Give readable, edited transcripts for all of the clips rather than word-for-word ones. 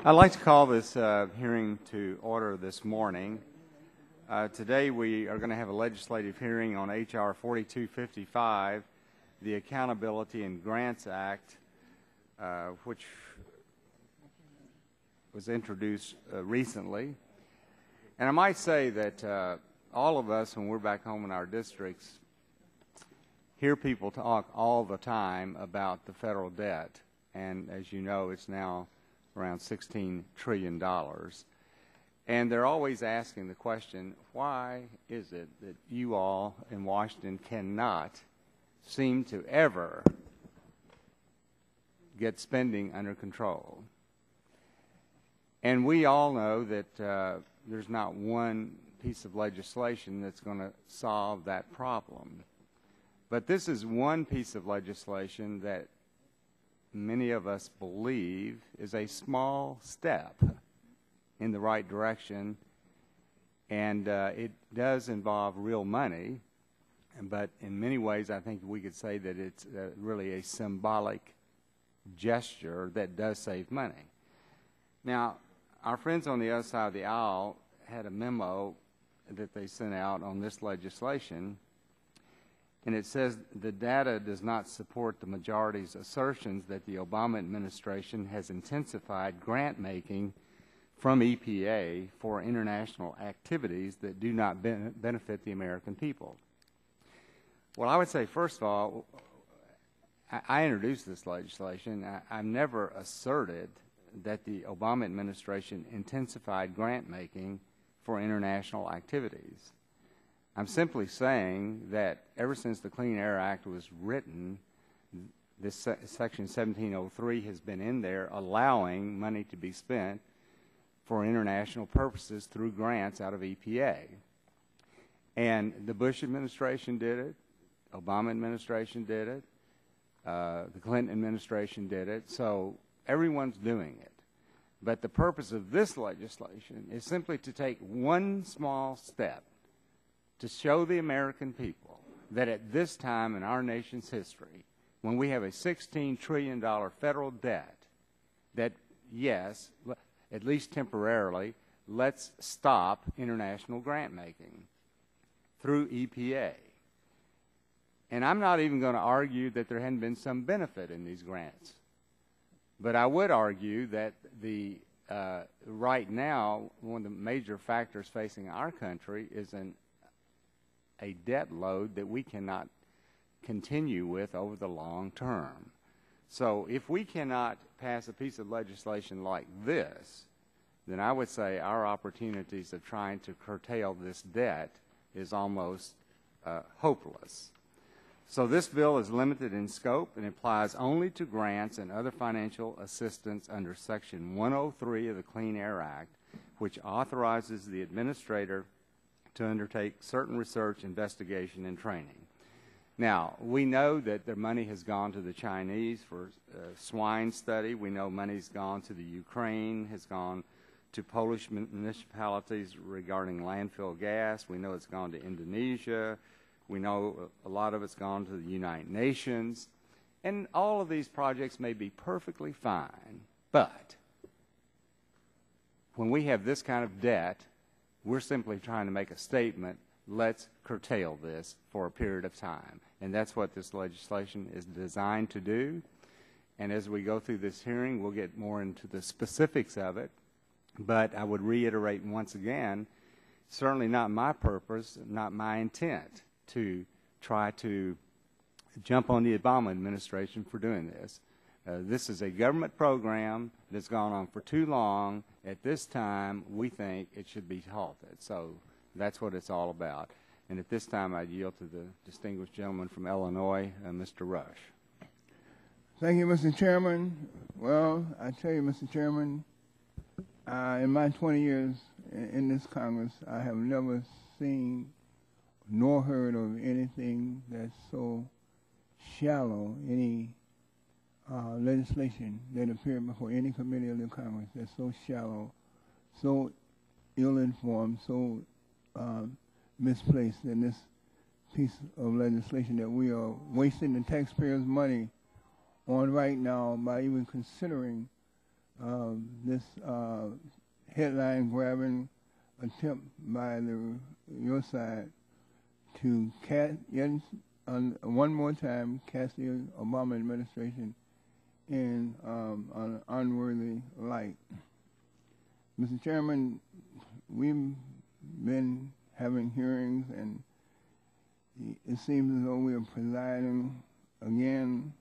I'd like to call this hearing to order this morning. Today we are going to have a legislative hearing on H.R. 4255, the Accountability and Grants Act, which was introduced recently. And I might say that all of us, when we're back home in our districts, hear people talk all the time about the federal debt. And as you know, it's now around $16 trillion. And they're always asking the question, why is it that you all in Washington cannot seem to ever get spending under control? And we all know that there's not one piece of legislation that's going to solve that problem. But this is one piece of legislation that many of us believe is a small step in the right direction, and it does involve real money, but in many ways I think we could say that it's really a symbolic gesture that does save money. Now, our friends on the other side of the aisle had a memo that they sent out on this legislation, and it says the data does not support the majority's assertions that the Obama administration has intensified grant making from EPA for international activities that do not benefit the American people. Well, I would say, first of all, I introduced this legislation. I've never asserted that the Obama administration intensified grant making for international activities. I'm simply saying that ever since the Clean Air Act was written, this Section 1703 has been in there allowing money to be spent for international purposes through grants out of EPA. And the Bush administration did it, Obama administration did it, the Clinton administration did it, so everyone's doing it. But the purpose of this legislation is simply to take one small step to show the American people that at this time in our nation's history, when we have a $16 trillion federal debt, that yes, at least temporarily, let's stop international grant making through EPA. And I'm not even going to argue that there hadn't been some benefit in these grants. But I would argue that right now, one of the major factors facing our country is a debt load that we cannot continue with over the long term. So if we cannot pass a piece of legislation like this, then I would say our opportunities of trying to curtail this debt is almost hopeless. So this bill is limited in scope and applies only to grants and other financial assistance under Section 103 of the Clean Air Act, which authorizes the administrator to undertake certain research, investigation, and training. Now, we know that their money has gone to the Chinese for swine study. We know money's gone to the Ukraine, has gone to Polish municipalities regarding landfill gas. We know it's gone to Indonesia. We know a lot of it's gone to the United Nations. And all of these projects may be perfectly fine, but when we have this kind of debt, we're simply trying to make a statement, let's curtail this for a period of time. And that's what this legislation is designed to do. And as we go through this hearing, we'll get more into the specifics of it. But I would reiterate once again, certainly not my purpose, not my intent to try to jump on the Obama administration for doing this. This is a government program that's gone on for too long. At this time, we think it should be halted. So that's what it's all about. And at this time, I yield to the distinguished gentleman from Illinois, Mr. Rush. Thank you, Mr. Chairman. Well, I tell you, Mr. Chairman, in my 20 years in this Congress, I have never seen nor heard of anything that's so shallow, any legislation that appeared before any committee of the Congress that's so shallow, so ill-informed, so misplaced in this piece of legislation that we are wasting the taxpayers' money on right now by even considering this headline-grabbing attempt by your side to one more time cast the Obama administration in an unworthy light. Mr. Chairman, we've been having hearings, and it seems as though we are presiding again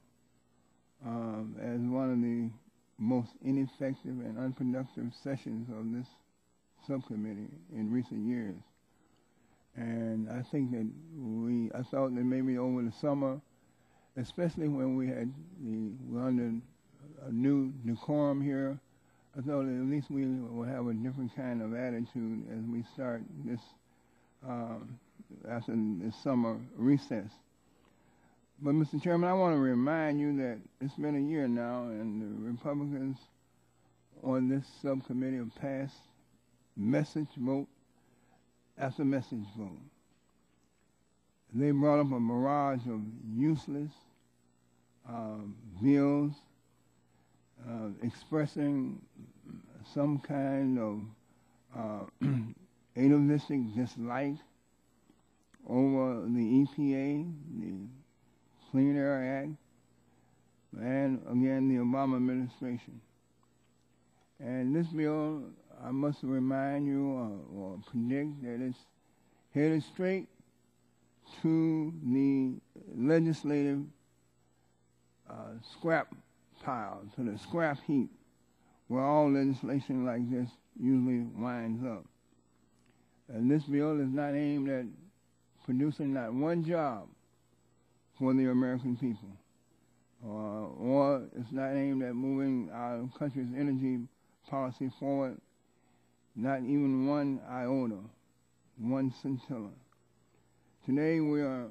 as one of the most ineffective and unproductive sessions of this subcommittee in recent years. And I think that I thought that maybe over the summer, especially when we're under a new decorum here, I thought that at least we will have a different kind of attitude as we start this after this summer recess. But, Mr. Chairman, I want to remind you that it's been a year now, and the Republicans on this subcommittee have passed message vote after message vote. They brought up a barrage of useless bills expressing some kind of atavistic dislike over the EPA, the Clean Air Act, and again the Obama administration. And this bill, I must remind you or predict that it's headed straight to the legislative scrap pile, to the scrap heap, where all legislation like this usually winds up. And this bill is not aimed at producing not one job for the American people, or it's not aimed at moving our country's energy policy forward, not even one iota, one scintilla. Today we are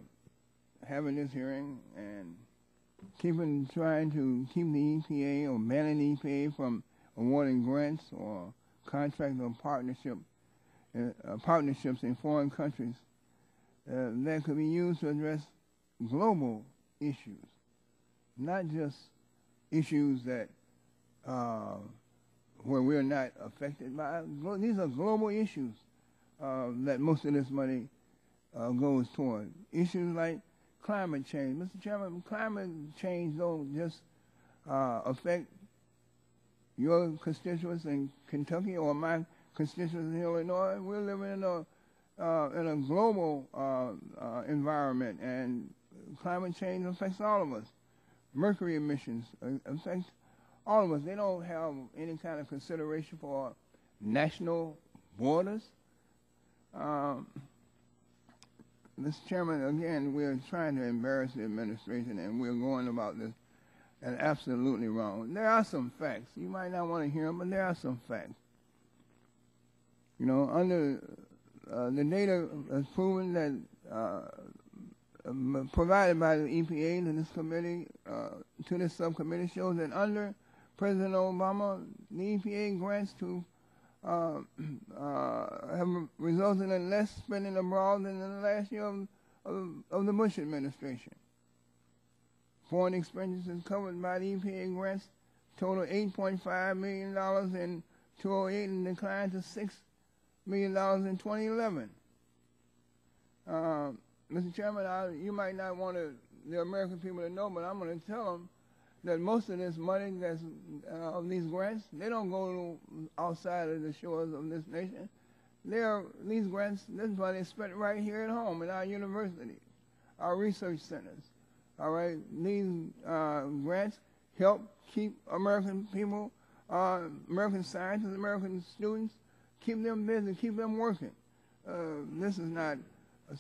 having this hearing and trying to keep the EPA or banning the EPA from awarding grants or contract or partnerships in foreign countries that could be used to address global issues, not just issues that where we're not affected by. These are global issues that most of this money goes toward. Issues like climate change. Mr. Chairman, climate change don't just affect your constituents in Kentucky or my constituents in Illinois. We're living in a global environment, and climate change affects all of us. Mercury emissions affect all of us. They don't have any kind of consideration for national borders. Mr. Chairman, again, we're trying to embarrass the administration, and we're going about this and absolutely wrong. There are some facts. You might not want to hear them, but there are some facts. You know, under the data has proven that provided by the EPA to this committee, to this subcommittee, shows that under President Obama, the EPA grants to have resulted in less spending abroad than in the last year of the Bush administration. Foreign expenditures covered by the EPA grants total $8.5 million in 2008 and declined to $6 million in 2011. Mr. Chairman, you might not want the American people to know, but I'm going to tell them that most of this money that's of these grants, they don't go outside of the shores of this nation. These grants, this money is spent right here at home in our universities, our research centers. All right, these grants help keep American people, American scientists, American students, keep them busy, keep them working. This is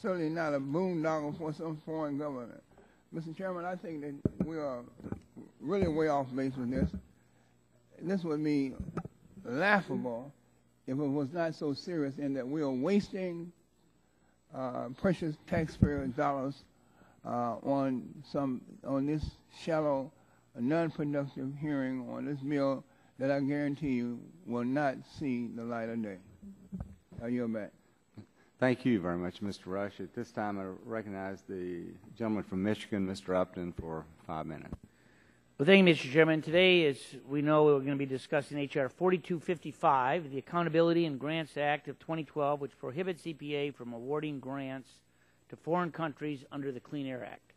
certainly not a boondoggle for some foreign government. Mr. Chairman, I think that we are really way off base with this. This would be laughable if it was not so serious in that we are wasting precious taxpayer dollars on this shallow, non-productive hearing on this bill that I guarantee you will not see the light of day. I yield back. Thank you very much, Mr. Rush. At this time, I recognize the gentleman from Michigan, Mr. Upton, for 5 minutes. Well, thank you, Mr. Chairman. Today, as we know, we're going to be discussing H.R. 4255, the Accountability and Grants Act of 2012, which prohibits EPA from awarding grants to foreign countries under the Clean Air Act.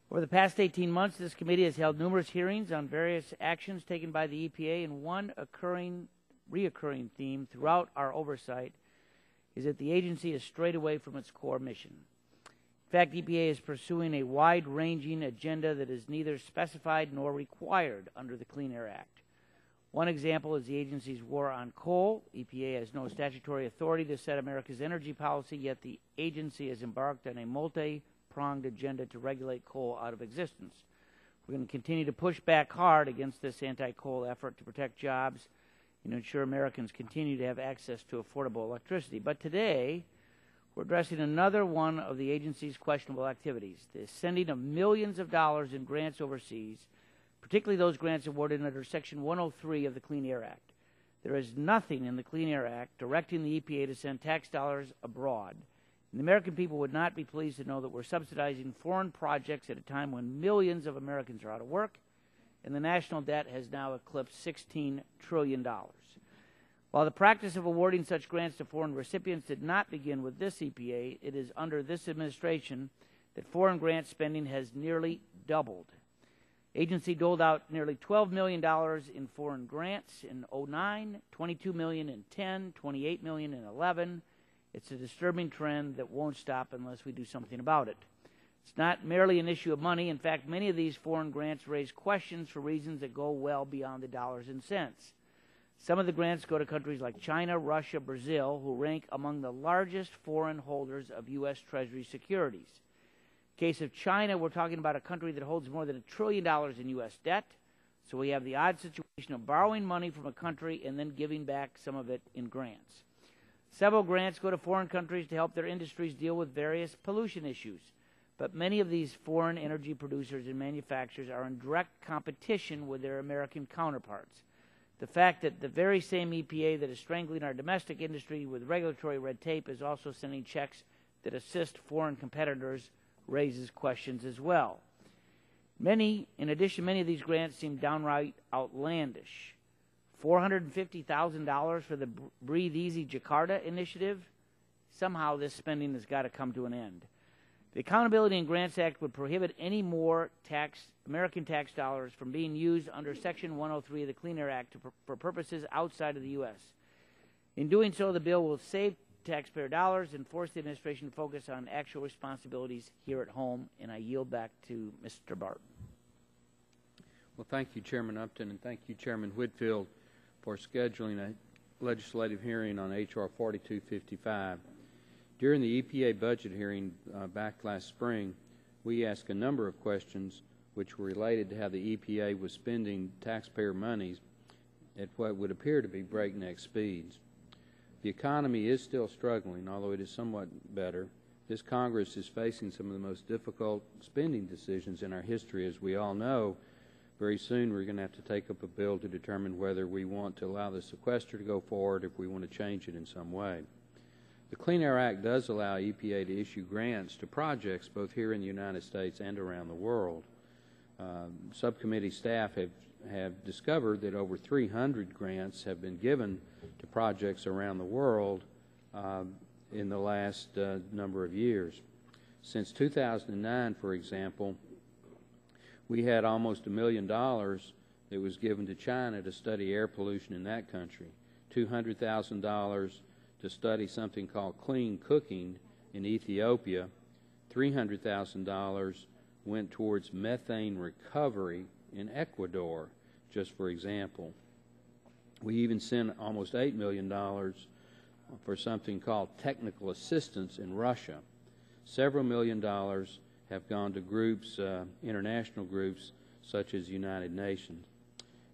Over the past 18 months, this committee has held numerous hearings on various actions taken by the EPA, and one reoccurring theme throughout our oversight is that the agency has strayed away from its core mission. In fact, EPA is pursuing a wide-ranging agenda that is neither specified nor required under the Clean Air Act. One example is the agency's war on coal. EPA has no statutory authority to set America's energy policy, yet the agency has embarked on a multi-pronged agenda to regulate coal out of existence. We're going to continue to push back hard against this anti-coal effort to protect jobs and ensure Americans continue to have access to affordable electricity. But today, we're addressing another one of the agency's questionable activities, the sending of millions of dollars in grants overseas, particularly those grants awarded under Section 103 of the Clean Air Act. There is nothing in the Clean Air Act directing the EPA to send tax dollars abroad. And the American people would not be pleased to know that we're subsidizing foreign projects at a time when millions of Americans are out of work, and the national debt has now eclipsed $16 trillion. While the practice of awarding such grants to foreign recipients did not begin with this EPA, it is under this administration that foreign grant spending has nearly doubled. Agency doled out nearly $12 million in foreign grants in 2009, $22 million in 10, $28 million in 11. It's a disturbing trend that won't stop unless we do something about it. It's not merely an issue of money. In fact, many of these foreign grants raise questions for reasons that go well beyond the dollars and cents. Some of the grants go to countries like China, Russia, Brazil, who rank among the largest foreign holders of U.S. Treasury securities. In the case of China, we're talking about a country that holds more than $1 trillion in U.S. debt. So we have the odd situation of borrowing money from a country and then giving back some of it in grants. Several grants go to foreign countries to help their industries deal with various pollution issues. But many of these foreign energy producers and manufacturers are in direct competition with their American counterparts. The fact that the very same EPA that is strangling our domestic industry with regulatory red tape is also sending checks that assist foreign competitors raises questions as well. In addition, many of these grants seem downright outlandish. $450,000 for the Breathe Easy Jakarta initiative? Somehow this spending has got to come to an end. The Accountability and Grants Act would prohibit any more American tax dollars from being used under Section 103 of the Clean Air Act for purposes outside of the U.S. In doing so, the bill will save taxpayer dollars and force the administration to focus on actual responsibilities here at home. And I yield back to Mr. Barton. Well, thank you, Chairman Upton, and thank you, Chairman Whitfield, for scheduling a legislative hearing on H.R. 4255. During the EPA budget hearing back last spring, we asked a number of questions which were related to how the EPA was spending taxpayer monies at what would appear to be breakneck speeds. The economy is still struggling, although it is somewhat better. This Congress is facing some of the most difficult spending decisions in our history. As we all know, very soon we're going to have to take up a bill to determine whether we want to allow the sequester to go forward, if we want to change it in some way. The Clean Air Act does allow EPA to issue grants to projects both here in the United States and around the world. Subcommittee staff have discovered that over 300 grants have been given to projects around the world in the last number of years. Since 2009, for example, we had almost $1 million that was given to China to study air pollution in that country, $200,000 to study something called clean cooking in Ethiopia. $300,000 went towards methane recovery in Ecuador, just for example. We even sent almost $8 million for something called technical assistance in Russia. Several million dollars have gone to groups, international groups, such as United Nations.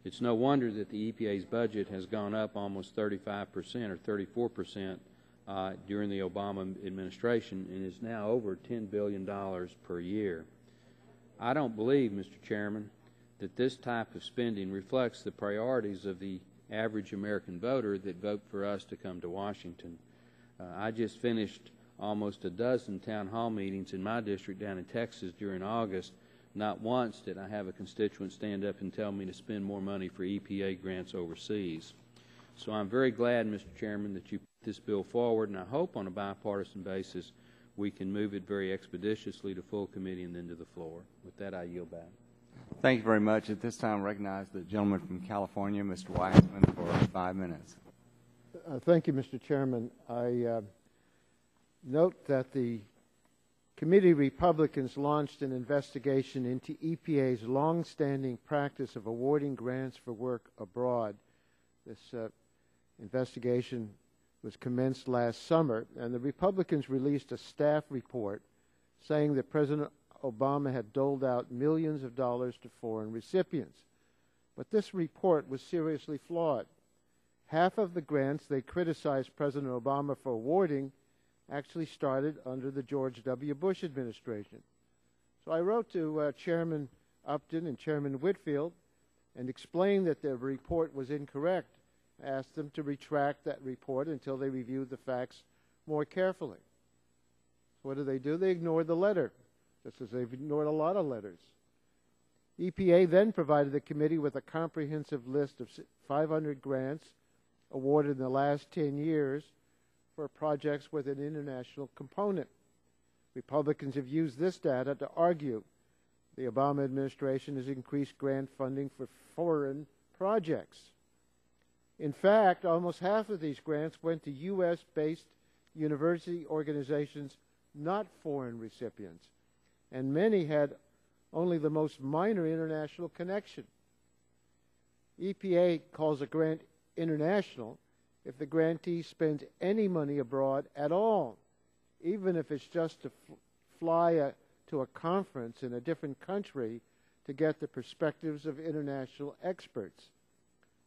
It's no wonder that the EPA's budget has gone up almost 35% or 34% during the Obama administration and is now over $10 billion per year. I don't believe, Mr. Chairman, that this type of spending reflects the priorities of the average American voter that vote for us to come to Washington. I just finished almost a dozen town hall meetings in my district down in Texas during August Not once did I have a constituent stand up and tell me to spend more money for EPA grants overseas. So I'm very glad, Mr. Chairman, that you put this bill forward, and I hope on a bipartisan basis we can move it very expeditiously to full committee and then to the floor. With that, I yield back. Thank you very much. At this time, I recognize the gentleman from California, Mr. Waxman, for 5 minutes. Thank you, Mr. Chairman. I note that the committee Republicans launched an investigation into EPA's long-standing practice of awarding grants for work abroad. This investigation was commenced last summer, and the Republicans released a staff report saying that President Obama had doled out millions of dollars to foreign recipients. But this report was seriously flawed. Half of the grants they criticized President Obama for awarding actually started under the George W. Bush administration. So I wrote to Chairman Upton and Chairman Whitfield and explained that their report was incorrect. I asked them to retract that report until they reviewed the facts more carefully. So what do? They ignored the letter, just as they've ignored a lot of letters. EPA then provided the committee with a comprehensive list of 500 grants awarded in the last 10 years for projects with an international component. Republicans have used this data to argue the Obama administration has increased grant funding for foreign projects. In fact, almost half of these grants went to U.S.-based university organizations, not foreign recipients, and many had only the most minor international connection. EPA calls a grant international if the grantee spends any money abroad at all, even if it's just to fly to a conference in a different country to get the perspectives of international experts.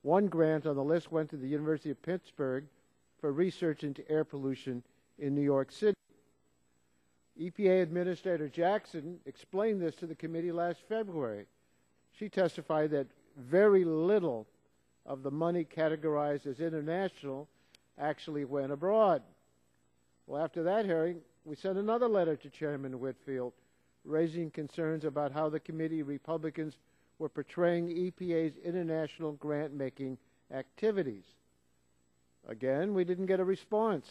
One grant on the list went to the University of Pittsburgh for research into air pollution in New York City. EPA Administrator Jackson explained this to the committee last February. She testified that very little of the money categorized as international actually went abroad. Well, after that hearing, we sent another letter to Chairman Whitfield raising concerns about how the committee Republicans were portraying EPA's international grant-making activities. Again, we didn't get a response.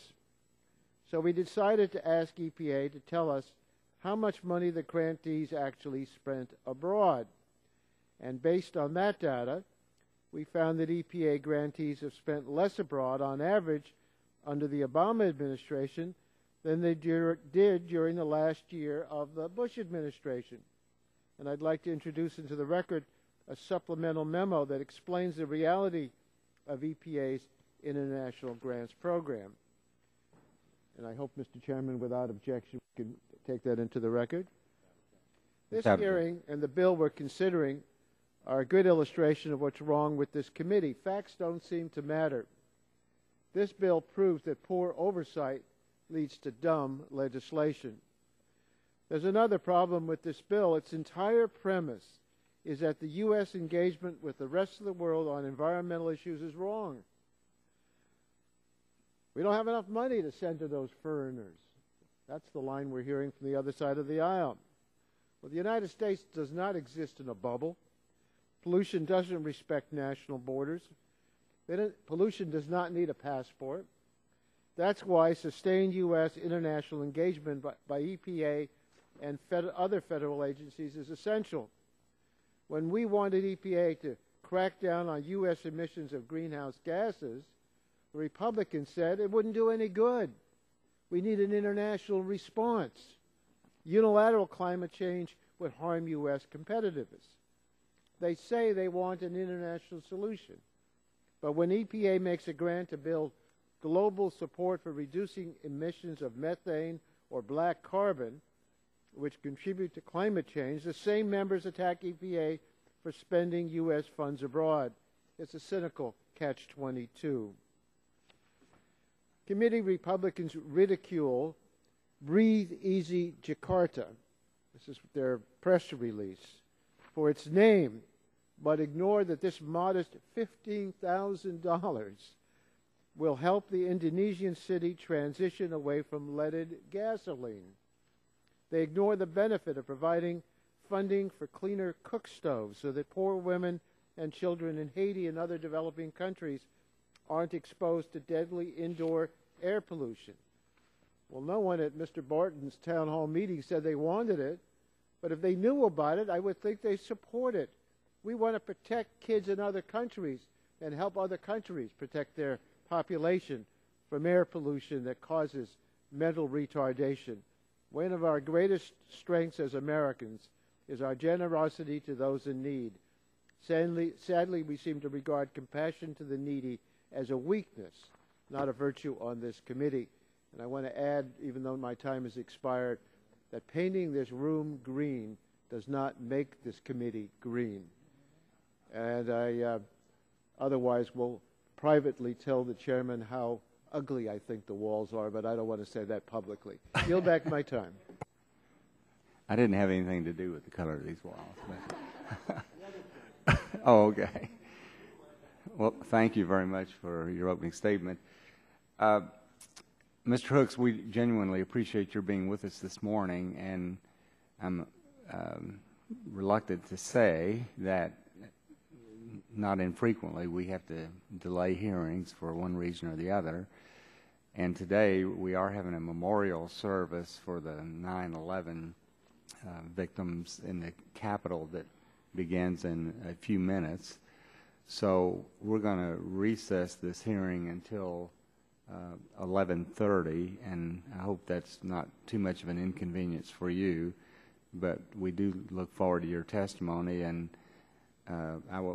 So we decided to ask EPA to tell us how much money the grantees actually spent abroad. And based on that data, we found that EPA grantees have spent less abroad on average under the Obama administration than they did during the last year of the Bush administration. And I'd like to introduce into the record a supplemental memo that explains the reality of EPA's international grants program. And I hope, Mr. Chairman, without objection, we can take that into the record. This hearing and the bill we're considering are a good illustration of what's wrong with this committee. Facts don't seem to matter. This bill proves that poor oversight leads to dumb legislation. There's another problem with this bill. Its entire premise is that the U.S. engagement with the rest of the world on environmental issues is wrong. We don't have enough money to send to those foreigners. That's the line we're hearing from the other side of the aisle. Well, the United States does not exist in a bubble. Pollution doesn't respect national borders. Pollution does not need a passport. That's why sustained U.S. international engagement by EPA and other federal agencies is essential. When we wanted EPA to crack down on U.S. emissions of greenhouse gases, the Republicans said it wouldn't do any good. We need an international response. Unilateral climate change would harm U.S. competitiveness. They say they want an international solution. But when EPA makes a grant to build global support for reducing emissions of methane or black carbon, which contribute to climate change, the same members attack EPA for spending U.S. funds abroad. It's a cynical catch-22. Committee Republicans ridicule Breathe Easy Jakarta, this is their press release, for its name, but ignore that this modest $15,000 will help the Indonesian city transition away from leaded gasoline. They ignore the benefit of providing funding for cleaner cook stoves so that poor women and children in Haiti and other developing countries aren't exposed to deadly indoor air pollution. Well, no one at Mr. Barton's town hall meeting said they wanted it, but if they knew about it, I would think they support it. We want to protect kids in other countries and help other countries protect their population from air pollution that causes mental retardation. One of our greatest strengths as Americans is our generosity to those in need. Sadly, we seem to regard compassion to the needy as a weakness, not a virtue on this committee. And I want to add, even though my time has expired, that painting this room green does not make this committee green. And I otherwise will privately tell the chairman how ugly I think the walls are, but I don't want to say that publicly. Yield back my time. I didn't have anything to do with the color of these walls. Oh, okay. Well, thank you very much for your opening statement. Mr. Hooks, we genuinely appreciate your being with us this morning, and I'm reluctant to say that not infrequently we have to delay hearings for one reason or the other. And today we are having a memorial service for the 9/11 victims in the Capitol that begins in a few minutes. So we're going to recess this hearing until 11:30, and I hope that's not too much of an inconvenience for you, but we do look forward to your testimony, and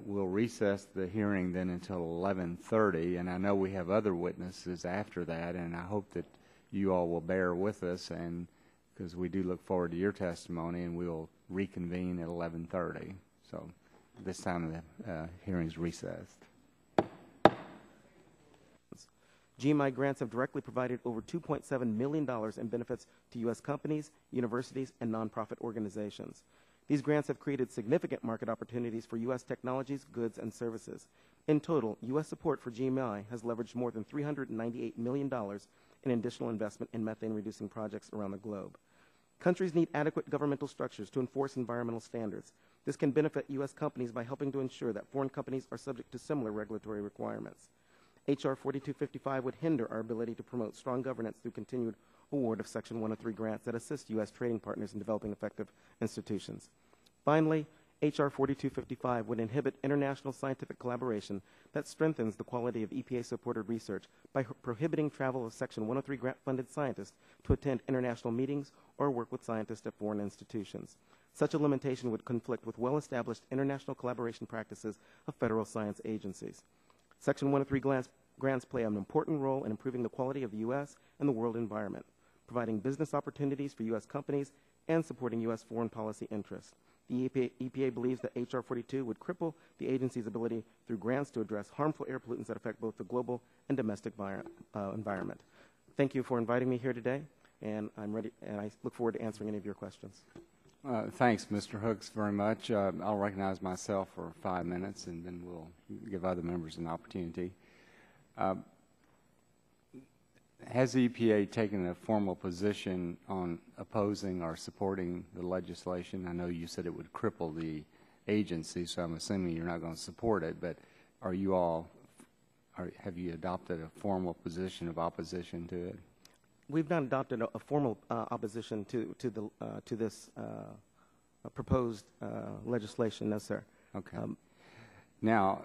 we'll recess the hearing then until 11:30, and I know we have other witnesses after that, and I hope that you all will bear with us, and because we do look forward to your testimony, and we'll reconvene at 11:30. So this time the hearing's recessed. GMI grants have directly provided over $2.7 million in benefits to U.S. companies, universities, and nonprofit organizations. These grants have created significant market opportunities for U.S. technologies, goods, and services. In total, U.S. support for GMI has leveraged more than $398 million in additional investment in methane-reducing projects around the globe. Countries need adequate governmental structures to enforce environmental standards. This can benefit U.S. companies by helping to ensure that foreign companies are subject to similar regulatory requirements. H.R. 4255 would hinder our ability to promote strong governance through continued award of Section 103 grants that assist U.S. trading partners in developing effective institutions. Finally, H.R. 4255 would inhibit international scientific collaboration that strengthens the quality of EPA-supported research by prohibiting travel of Section 103 grant-funded scientists to attend international meetings or work with scientists at foreign institutions. Such a limitation would conflict with well-established international collaboration practices of federal science agencies. Section 103 grants play an important role in improving the quality of the U.S. and the world environment, providing business opportunities for U.S. companies and supporting U.S. foreign policy interests. The EPA believes that H.R. 42 would cripple the agency's ability through grants to address harmful air pollutants that affect both the global and domestic environment. Thank you for inviting me here today, and I'm ready, and I look forward to answering any of your questions. Thanks, Mr. Hooks, very much. I'll recognize myself for 5 minutes, and then we'll give other members an opportunity. Has the EPA taken a formal position on opposing or supporting the legislation? I know you said it would cripple the agency, so I'm assuming you're not going to support it, but are you all, have you adopted a formal position of opposition to it? We've not adopted a formal opposition to this proposed legislation, no, sir. Okay. Now,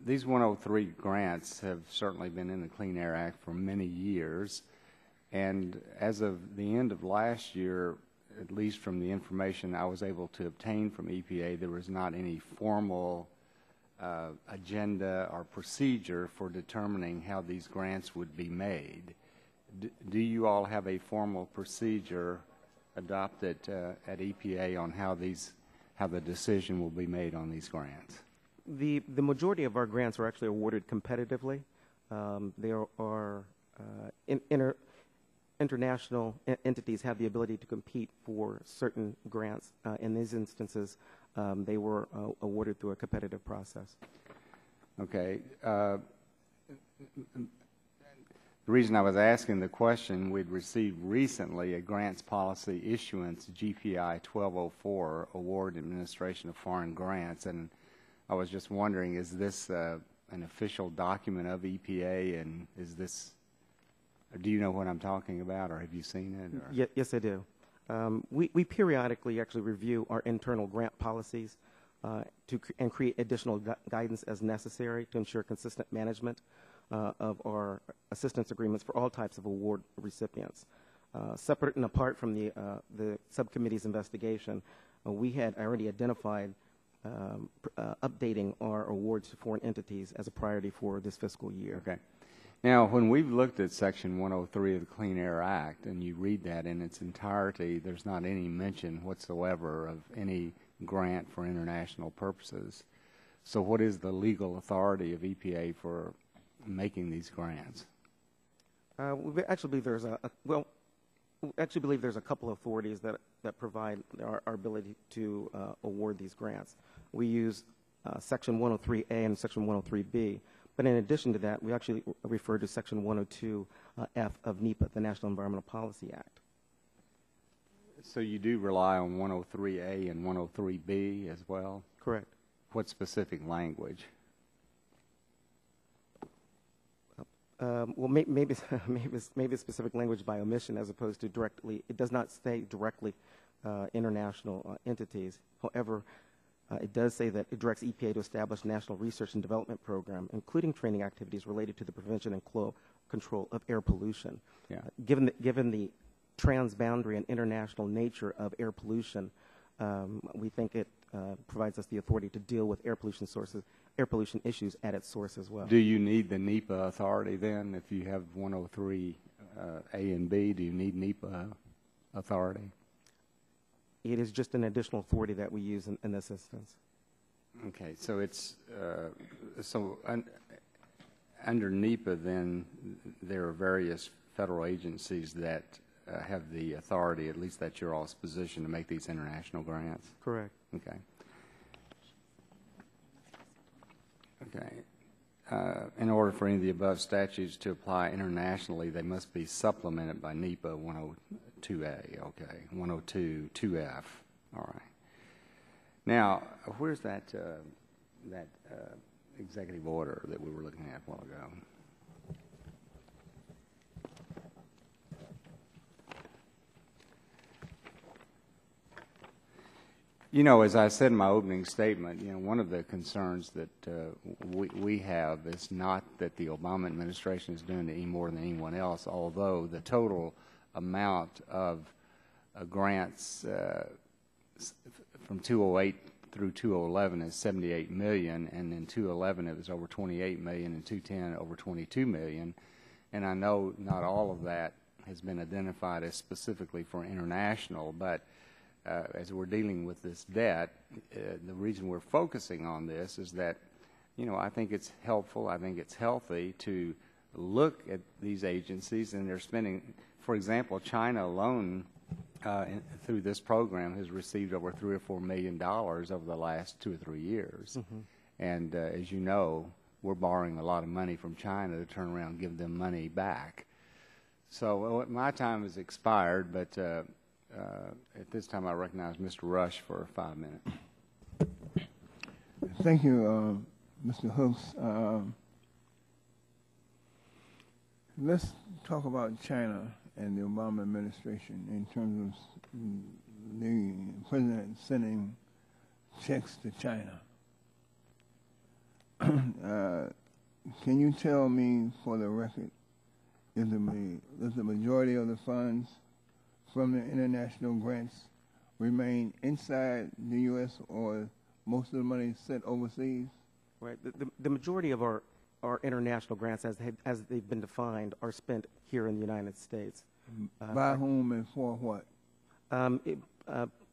these 103 grants have certainly been in the Clean Air Act for many years, and as of the end of last year, at least from the information I was able to obtain from EPA, there was not any formal agenda or procedure for determining how these grants would be made. Do you all have a formal procedure adopted at EPA on how the decision will be made on these grants? The majority of our grants are actually awarded competitively. There are international entities have the ability to compete for certain grants. In these instances, they were awarded through a competitive process. Okay. The reason I was asking the question, we'd received recently a grants policy issuance, GPI 1204, Award Administration of Foreign Grants, and I was just wondering, is this an official document of EPA, and is this, do you know what I'm talking about, or have you seen it? Or? Yes, I do. We periodically actually review our internal grant policies and create additional guidance as necessary to ensure consistent management of our assistance agreements for all types of award recipients. Separate and apart from the subcommittee's investigation, we had already identified updating our awards to foreign entities as a priority for this fiscal year. Okay. Now, when we've looked at Section 103 of the Clean Air Act, and you read that in its entirety, there's not any mention whatsoever of any grant for international purposes. So what is the legal authority of EPA for making these grants? We actually believe there's a couple of authorities that provide our ability to award these grants. We use Section 103A and Section 103B. But in addition to that, we actually refer to Section 102F of NEPA, the National Environmental Policy Act. So you do rely on 103A and 103B as well? Correct. What specific language? Well, maybe specific language by omission as opposed to directly. It does not say directly international entities. However, it does say that it directs EPA to establish a national research and development program, including training activities related to the prevention and control of air pollution. Yeah. Given the transboundary and international nature of air pollution, we think it provides us the authority to deal with air pollution issues at its source as well. Do you need the NEPA authority then? If you have 103A and B, do you need NEPA authority? It is just an additional authority that we use in this instance. Okay, so it's under NEPA then there are various federal agencies that have the authority, at least that's your all's position, to make these international grants? Correct. Okay. Okay. In order for any of the above statutes to apply internationally, they must be supplemented by NEPA 102A, okay, 102.2F, all right. Now, where's that executive order that we were looking at a while ago? You know, as I said in my opening statement, you know, one of the concerns that we have is not that the Obama administration is doing any more than anyone else, although the total amount of grants from 2008 through 2011 is $78 million, and in 2011 it was over $28 million, and 2010 over $22 million. And I know not all of that has been identified as specifically for international, but as we're dealing with this debt, the reason we're focusing on this is that, you know, I think it's helpful, I think it's healthy to look at these agencies and they're spending, for example, China alone through this program has received over $3 or $4 million over the last 2 or 3 years. Mm-hmm. And as you know, we're borrowing a lot of money from China to turn around and give them money back. So my time has expired, but at this time I recognize Mr. Rush for 5 minutes. Thank you, Mr. Hooks. Let's talk about China and the Obama administration in terms of the president sending checks to China. Can you tell me, for the record, is the majority of the funds from the international grants remain inside the U.S. or most of the money sent overseas? Right. The majority of our international grants, as they've been defined, are spent here in the United States. By whom and for what?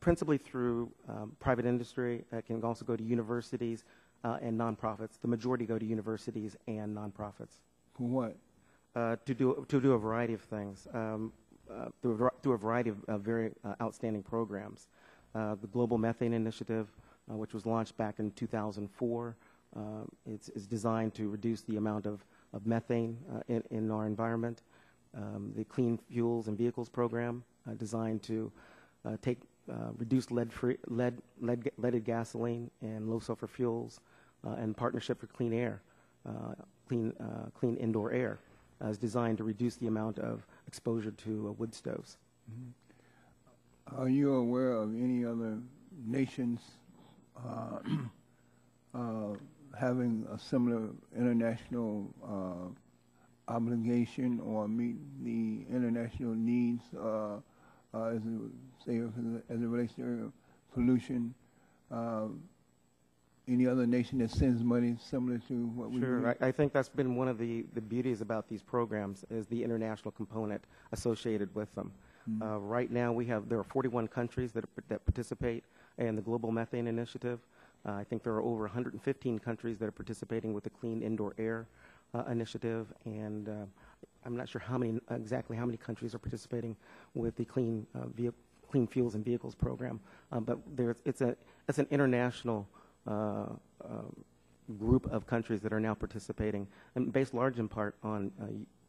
Principally through private industry. It can also go to universities and nonprofits. The majority go to universities and nonprofits. For what? To do a variety of things. Through a variety of very outstanding programs. The Global Methane Initiative, which was launched back in 2004, is designed to reduce the amount of methane in our environment. The Clean Fuels and Vehicles program designed to reduce leaded gasoline and low sulfur fuels, and Partnership for Clean Air, clean indoor air, is designed to reduce the amount of exposure to wood stoves. Mm-hmm. Are you aware of any other nations having a similar international obligation or meet the international needs as it relates to pollution? Any other nation that sends money similar to what we do? Sure. I think that's been one of the beauties about these programs is the international component associated with them. Mm-hmm. Right now, there are 41 countries that participate in the Global Methane Initiative. I think there are over 115 countries that are participating with the Clean Indoor Air Initiative, and I'm not sure exactly how many countries are participating with the Clean Fuels and Vehicles program. But it's an international group of countries that are now participating, and based large in part on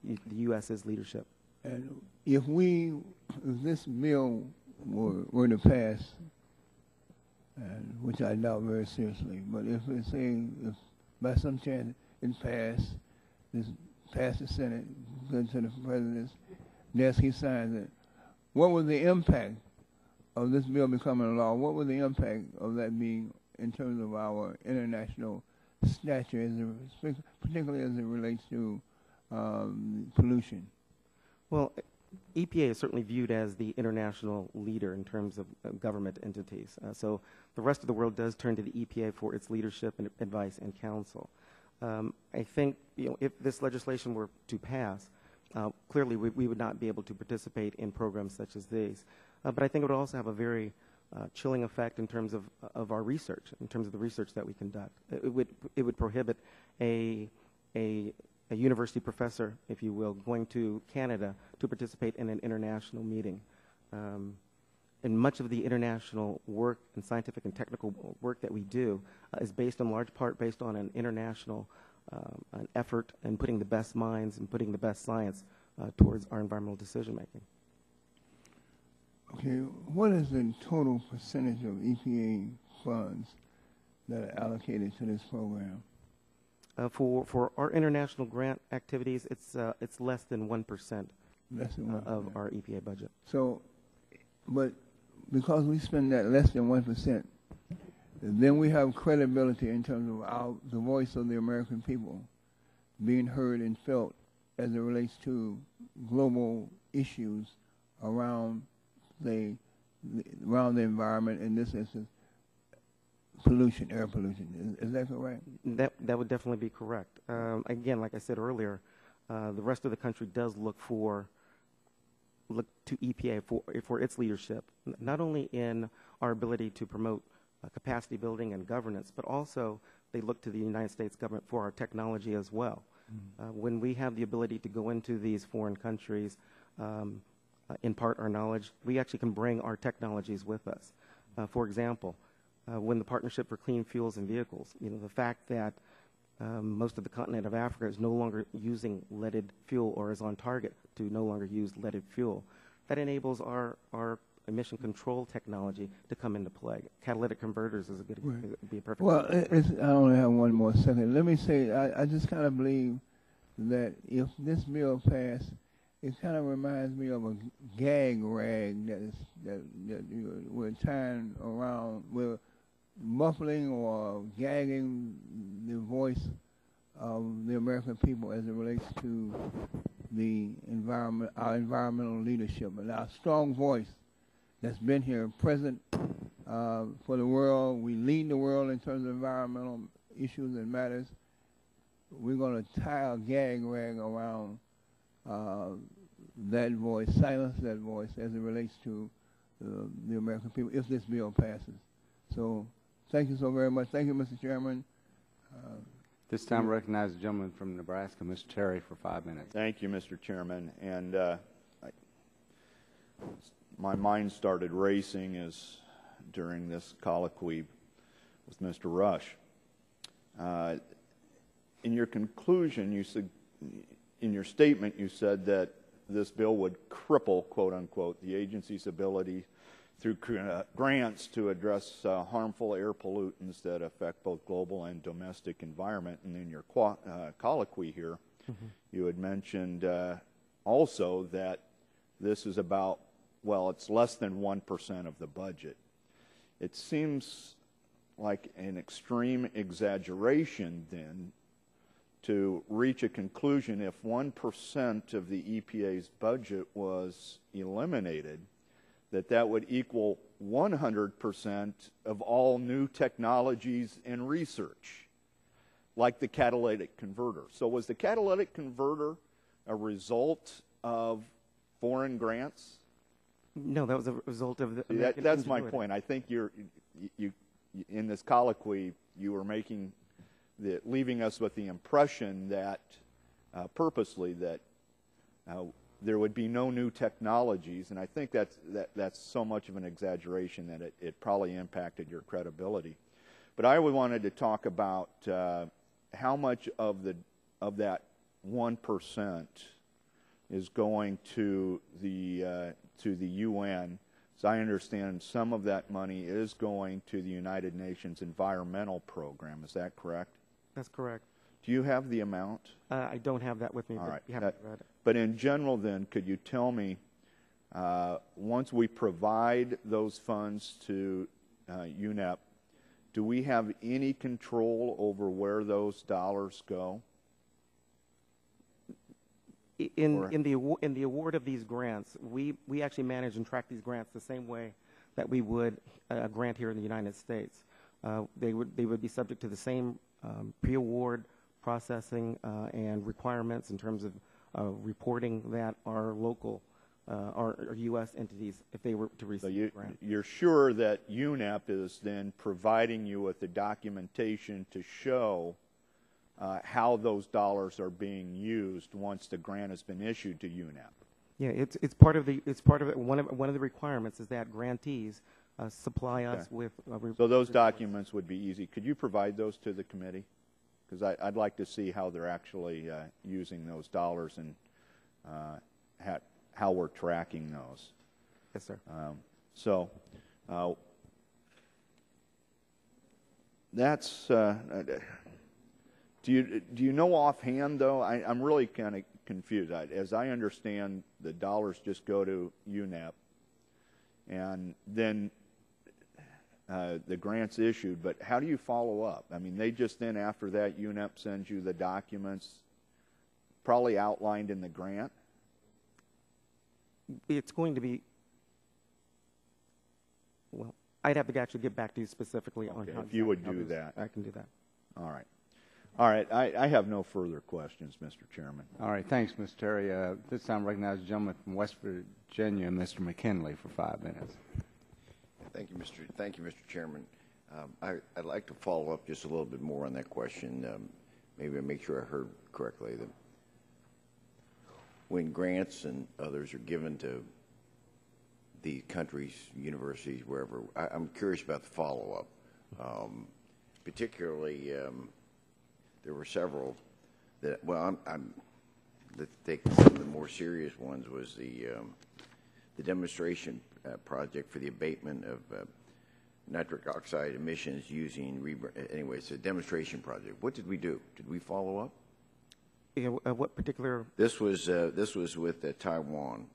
the U.S.'s leadership. And if this bill were to pass, which I doubt very seriously, but if by some chance it passed the Senate, goes to the President's desk, he signs it, what would the impact of this bill becoming a law? What would the impact of that be in terms of our international stature, particularly as it relates to pollution? Well, EPA is certainly viewed as the international leader in terms of government entities. So the rest of the world does turn to the EPA for its leadership and advice and counsel. I think if this legislation were to pass, clearly we would not be able to participate in programs such as these. But I think it would also have a very chilling effect in terms of our research, in terms of the research that we conduct. It would prohibit a university professor, if you will, going to Canada to participate in an international meeting. And much of the international work and scientific and technical work that we do is in large part based on an international an effort in putting the best minds and putting the best science towards our environmental decision making. Okay, what is the total percentage of EPA funds that are allocated to this program? For our international grant activities, it's less than 1% of our EPA budget. So, but because we spend that less than 1%, then we have credibility in terms of the voice of the American people being heard and felt as it relates to global issues around the environment, in this instance, pollution, air pollution. Is that correct? That would definitely be correct. Again, like I said earlier, the rest of the country does look to EPA for its leadership, not only in our ability to promote capacity building and governance, but also they look to the United States government for our technology as well. Mm-hmm. When we have the ability to go into these foreign countries, impart our knowledge, we actually can bring our technologies with us. For example, when the Partnership for Clean Fuels and Vehicles, the fact that most of the continent of Africa is no longer using leaded fuel or is on target to no longer use leaded fuel, that enables our emission control technology to come into play. Catalytic converters is be a perfect example. I only have one more second. Let me say, I just kind of believe that if this bill passed, it kind of reminds me of a gag rag that we're tying around, we're muffling or gagging the voice of the American people as it relates to the environment, our environmental leadership, and our strong voice that's been here, present for the world. We lead the world in terms of environmental issues and matters. We're going to tie a gag rag around that voice, silence that voice as it relates to the American people if this bill passes. So thank you so very much. Thank you, Mr. Chairman. This time, recognize the gentleman from Nebraska, Mr. Terry, for 5 minutes. Thank you, Mr. Chairman. And my mind started racing during this colloquy with Mr. Rush. In your conclusion, you in your statement, you said that this bill would cripple, quote unquote, the agency's ability through grants to address harmful air pollutants that affect both global and domestic environment. And in your colloquy here, you had mentioned also that this is about, well, it's less than 1% of the budget. It seems like an extreme exaggeration then to reach a conclusion if 1% of the EPA's budget was eliminated, that would equal 100% of all new technologies and research, like the catalytic converter. So was the catalytic converter a result of foreign grants? No, that was a result of the that's my point. I think you in this colloquy, you were leaving us with the impression that purposely that there would be no new technologies, and I think that's so much of an exaggeration that it probably impacted your credibility. But I wanted to talk about how much of that 1% is going to the UN. As I understand, some of that money is going to the United Nations Environmental Program. Is that correct? That's correct. Do you have the amount? I don't have that with me. All right. But, but in general, then, could you tell me, once we provide those funds to UNEP, do we have any control over where those dollars go? In the award of these grants, we actually manage and track these grants the same way that we would a grant here in the United States. They would be subject to the same pre-award processing and requirements in terms of reporting that our local our U.S. entities, if they were to receive the grant. You're sure that UNEP is then providing you with the documentation to show how those dollars are being used once the grant has been issued to UNEP? Yeah, it's part of one of the requirements is that grantees supply us with. So those documents would be easy. Could you provide those to the committee? Because I'd like to see how they're actually using those dollars and how we're tracking those. Yes, sir. That's. Do you know offhand, though? I'm really kind of confused. As I understand, the dollars just go to UNEP, and then the grant's issued. But how do you follow up? I mean, they just then, after that, UNEP sends you the documents probably outlined in the grant? It's going to be, well, I'd have to actually get back to you specifically on how. If you would do that. I can do that. All right. All right. I have no further questions, Mr. Chairman. All right. Thanks, Mr. Terry. This time I recognize the gentleman from West Virginia, Mr. McKinley, for 5 minutes. Thank you, Mr. Chairman. I'd like to follow up just a little bit more on that question. Maybe I make sure I heard correctly that when grants and others are given to the countries, universities, wherever, I'm curious about the follow-up. Particularly, there were several that, well, let's take some of the more serious ones was the demonstration project for the abatement of nitric oxide emissions using Rayburn. Anyway, it's a demonstration project. What did we do? Did we follow up? Yeah, what particular? This was with Taiwan,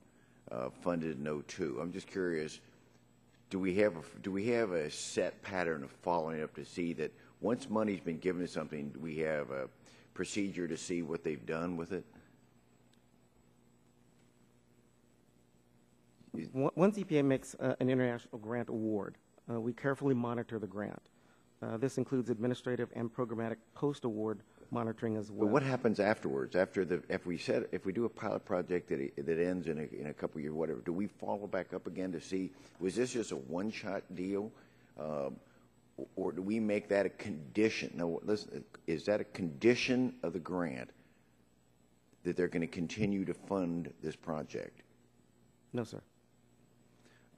funded in 2002. I'm just curious. Do we have a set pattern of following up to see that once money's been given to something, do we have a procedure to see what they've done with it? Once EPA makes an international grant award, we carefully monitor the grant. This includes administrative and programmatic post-award monitoring as well. But what happens afterwards? If we do a pilot project that ends in a couple of years, whatever, do we follow back up again to see, was this just a one-shot deal, or do we make that a condition? No, listen, is that a condition of the grant that they're going to continue to fund this project? No, sir.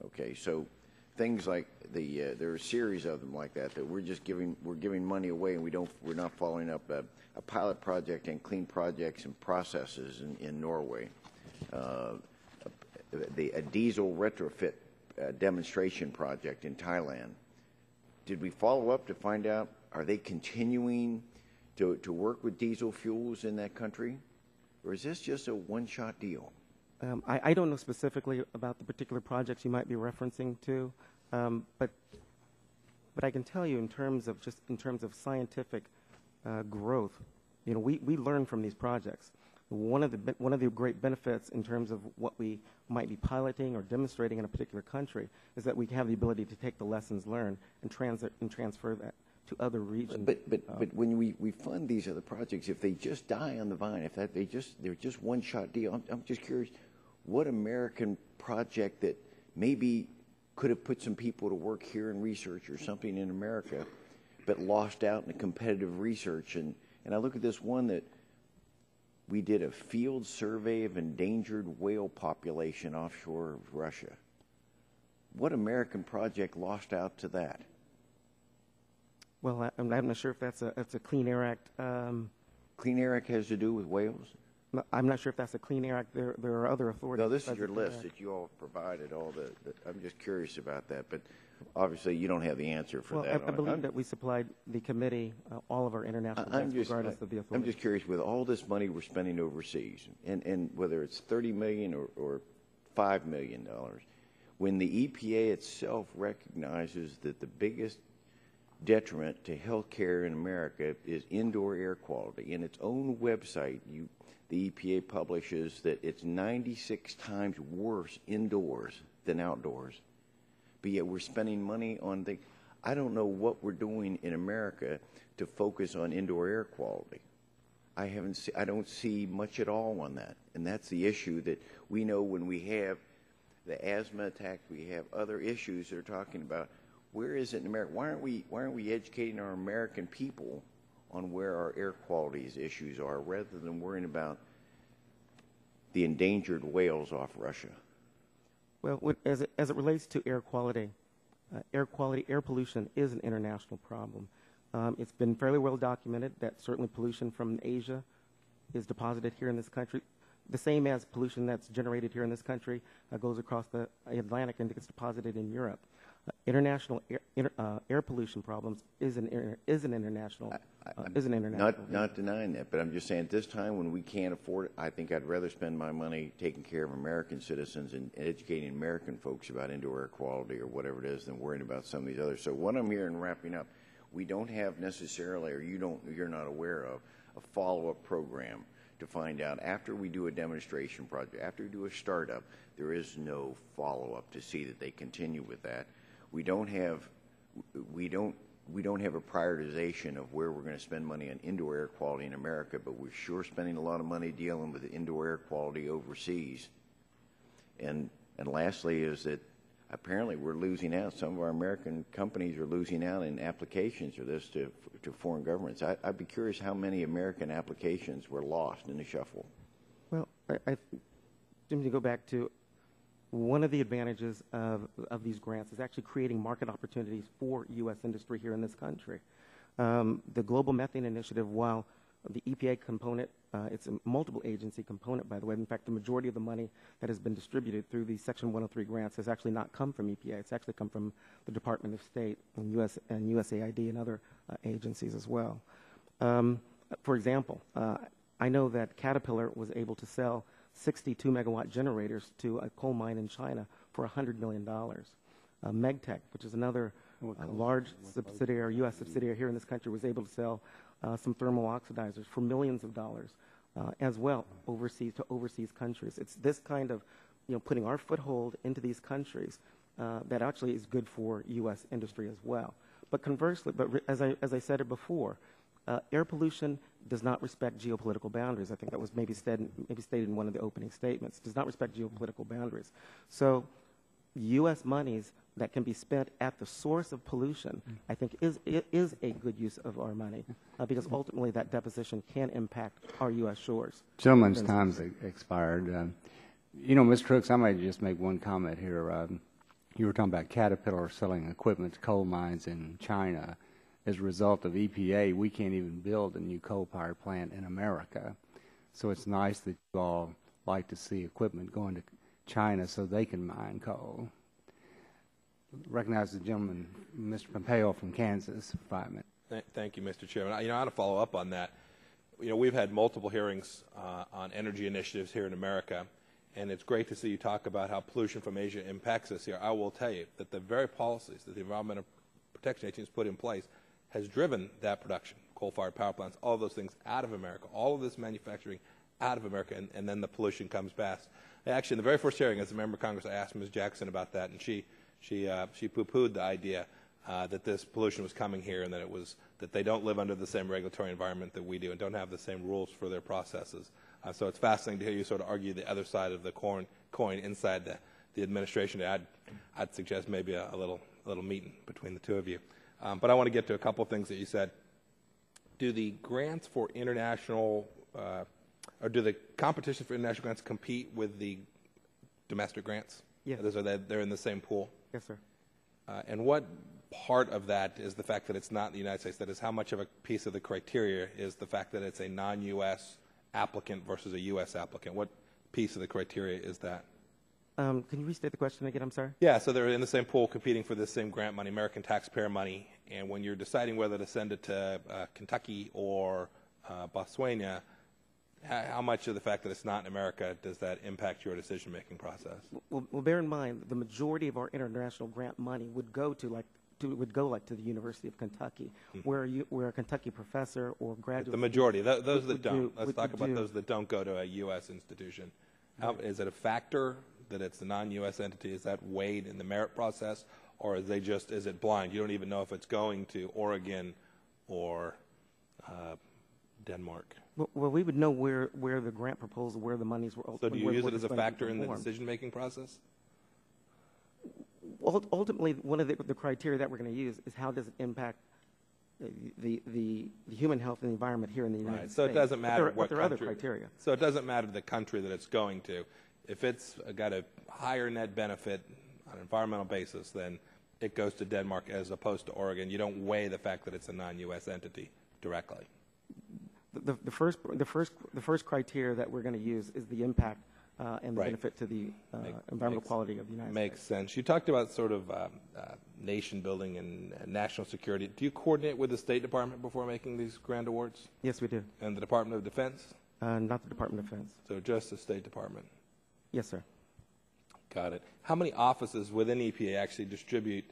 Okay, so things like there are a series of them like that we're giving money away and we're not following up a pilot project and clean projects and processes in Norway, a diesel retrofit demonstration project in Thailand. Did we follow up to find out, are they continuing to work with diesel fuels in that country, or is this just a one-shot deal? I don't know specifically about the particular projects you might be referencing to, but I can tell you in terms of scientific growth, we learn from these projects. One of the great benefits in terms of what we might be piloting or demonstrating in a particular country is that we have the ability to take the lessons learned and transfer that to other regions. But when we fund these other projects, if they just die on the vine, if they're just one-shot deal, I'm just curious, what American project that maybe could have put some people to work here in research or something in America, but lost out in the competitive research? And I look at this one that we did a field survey of endangered whale population offshore of Russia. What American project lost out to that? Well, I'm not sure if that's a Clean Air Act. Clean Air Act has to do with whales? I'm not sure if that's a Clean Air Act. There are other authorities. No, this is your list that you all provided. I'm just curious about that, but obviously you don't have the answer for that. I believe that we supplied the committee all of our international debts, regardless of the authority. I'm just curious, with all this money we're spending overseas, and whether it's $30 million or $5 million, when the EPA itself recognizes that the biggest detriment to health care in America is indoor air quality. In its own website, the EPA publishes that it's 96 times worse indoors than outdoors. But yet we're spending money on things. I don't know what we're doing in America to focus on indoor air quality. I don't see much at all on that. And that's the issue that we know when we have the asthma attack, we have other issues that are talking about. Where is it in America? Why aren't we educating our American people on where our air quality issues are, rather than worrying about the endangered whales off Russia? Well, as it relates to air quality, air pollution is an international problem. It's been fairly well documented that certainly pollution from Asia is deposited here in this country, the same as pollution that's generated here in this country goes across the Atlantic and gets deposited in Europe. International air pollution problems is an international. Not denying that, but I'm just saying at this time when we can't afford it, I think I'd rather spend my money taking care of American citizens and educating American folks about indoor air quality or whatever it is than worrying about some of these others. So what I'm hearing, wrapping up, we don't have necessarily, or you're not aware of, a follow-up program to find out after we do a demonstration project, after we do a startup, there is no follow-up to see that they continue with that. We don't have a prioritization of where we're going to spend money on indoor air quality in America, but we're sure spending a lot of money dealing with indoor air quality overseas. And lastly is that apparently we're losing out. Some of our American companies are losing out in applications for this to foreign governments. I'd be curious how many American applications were lost in the shuffle. Well, to go back to one of the advantages of these grants is actually creating market opportunities for U.S. industry here in this country. The Global Methane Initiative, while the EPA component, it's a multiple agency component, by the way. In fact, the majority of the money that has been distributed through the Section 103 grants has actually not come from EPA. It's actually come from the Department of State and USAID and other agencies as well. For example, I know that Caterpillar was able to sell 62 megawatt generators to a coal mine in China for $100 million. Megtech, which is another large subsidiary, U.S. subsidiary here in this country, was able to sell some thermal oxidizers for millions of dollars as well overseas to overseas countries. It's this kind of, putting our foothold into these countries that actually is good for U.S. industry as well. But conversely, as I said it before, air pollution does not respect geopolitical boundaries. I think that was maybe stated in one of the opening statements. Does not respect geopolitical boundaries. So U.S. monies that can be spent at the source of pollution, I think, is a good use of our money because ultimately that deposition can impact our U.S. shores. Gentleman's time's expired. Ms. Crooks, I might just make one comment here. you were talking about Caterpillar selling equipment to coal mines in China. As a result of EPA, we can't even build a new coal-fired plant in America. So it's nice that you all like to see equipment going to China so they can mine coal. Recognize the gentleman, Mr. Pompeo from Kansas, for 5 minutes. Thank you, Mr. Chairman. I want to follow up on that. We've had multiple hearings on energy initiatives here in America, and it's great to see you talk about how pollution from Asia impacts us here. I will tell you that the very policies that the Environmental Protection Agency has put in place has driven that production, coal-fired power plants, all of those things out of America, all of this manufacturing out of America, and then the pollution comes back. Actually, in the very first hearing, as a member of Congress, I asked Ms. Jackson about that, and she poo-pooed the idea that this pollution was coming here and that they don't live under the same regulatory environment that we do and don't have the same rules for their processes. So it's fascinating to hear you sort of argue the other side of the coin inside the administration. I'd suggest maybe a little meeting between the two of you. But I want to get to a couple of things that you said. Do the grants for international, or do the competition for international grants compete with the domestic grants? Yes. They're in the same pool? Yes, sir. And what part of that is the fact that it's not in the United States? That is, how much of a piece of the criteria is the fact that it's a non-U.S. applicant versus a U.S. applicant? What piece of the criteria is that? Can you restate the question again? I'm sorry. Yeah, so they're in the same pool competing for the same grant money, American taxpayer money, and when you're deciding whether to send it to Kentucky or Botswana, how much of the fact that it's not in America does that impact your decision-making process? Well, bear in mind the majority of our international grant money would go to the University of Kentucky, where a Kentucky professor or graduate. The majority, those that don't. Let's talk about those that don't go to a U.S. institution. Is it a factor that it's a non-U.S. entity? Is that weighed in the merit process, or is it blind? You don't even know if it's going to Oregon or Denmark. Well, we would know where the grant proposal, where the monies were. So do you use it as a factor in the decision-making process? Well, ultimately, one of the criteria that we're going to use is how does it impact the human health and the environment here in the United States. So it doesn't matter what there are country. other criteria. So it doesn't matter the country that it's going to. If it's got a higher net benefit on an environmental basis, then it goes to Denmark as opposed to Oregon. You don't weigh the fact that it's a non-U.S. entity directly. The first criteria that we're going to use is the impact and the benefit to the environmental quality of the United States. Makes sense. You talked about sort of nation building and national security. Do you coordinate with the State Department before making these grant awards? Yes, we do. And the Department of Defense? Not the Department of Defense. So just the State Department? Yes, sir. Got it. How many offices within EPA actually distribute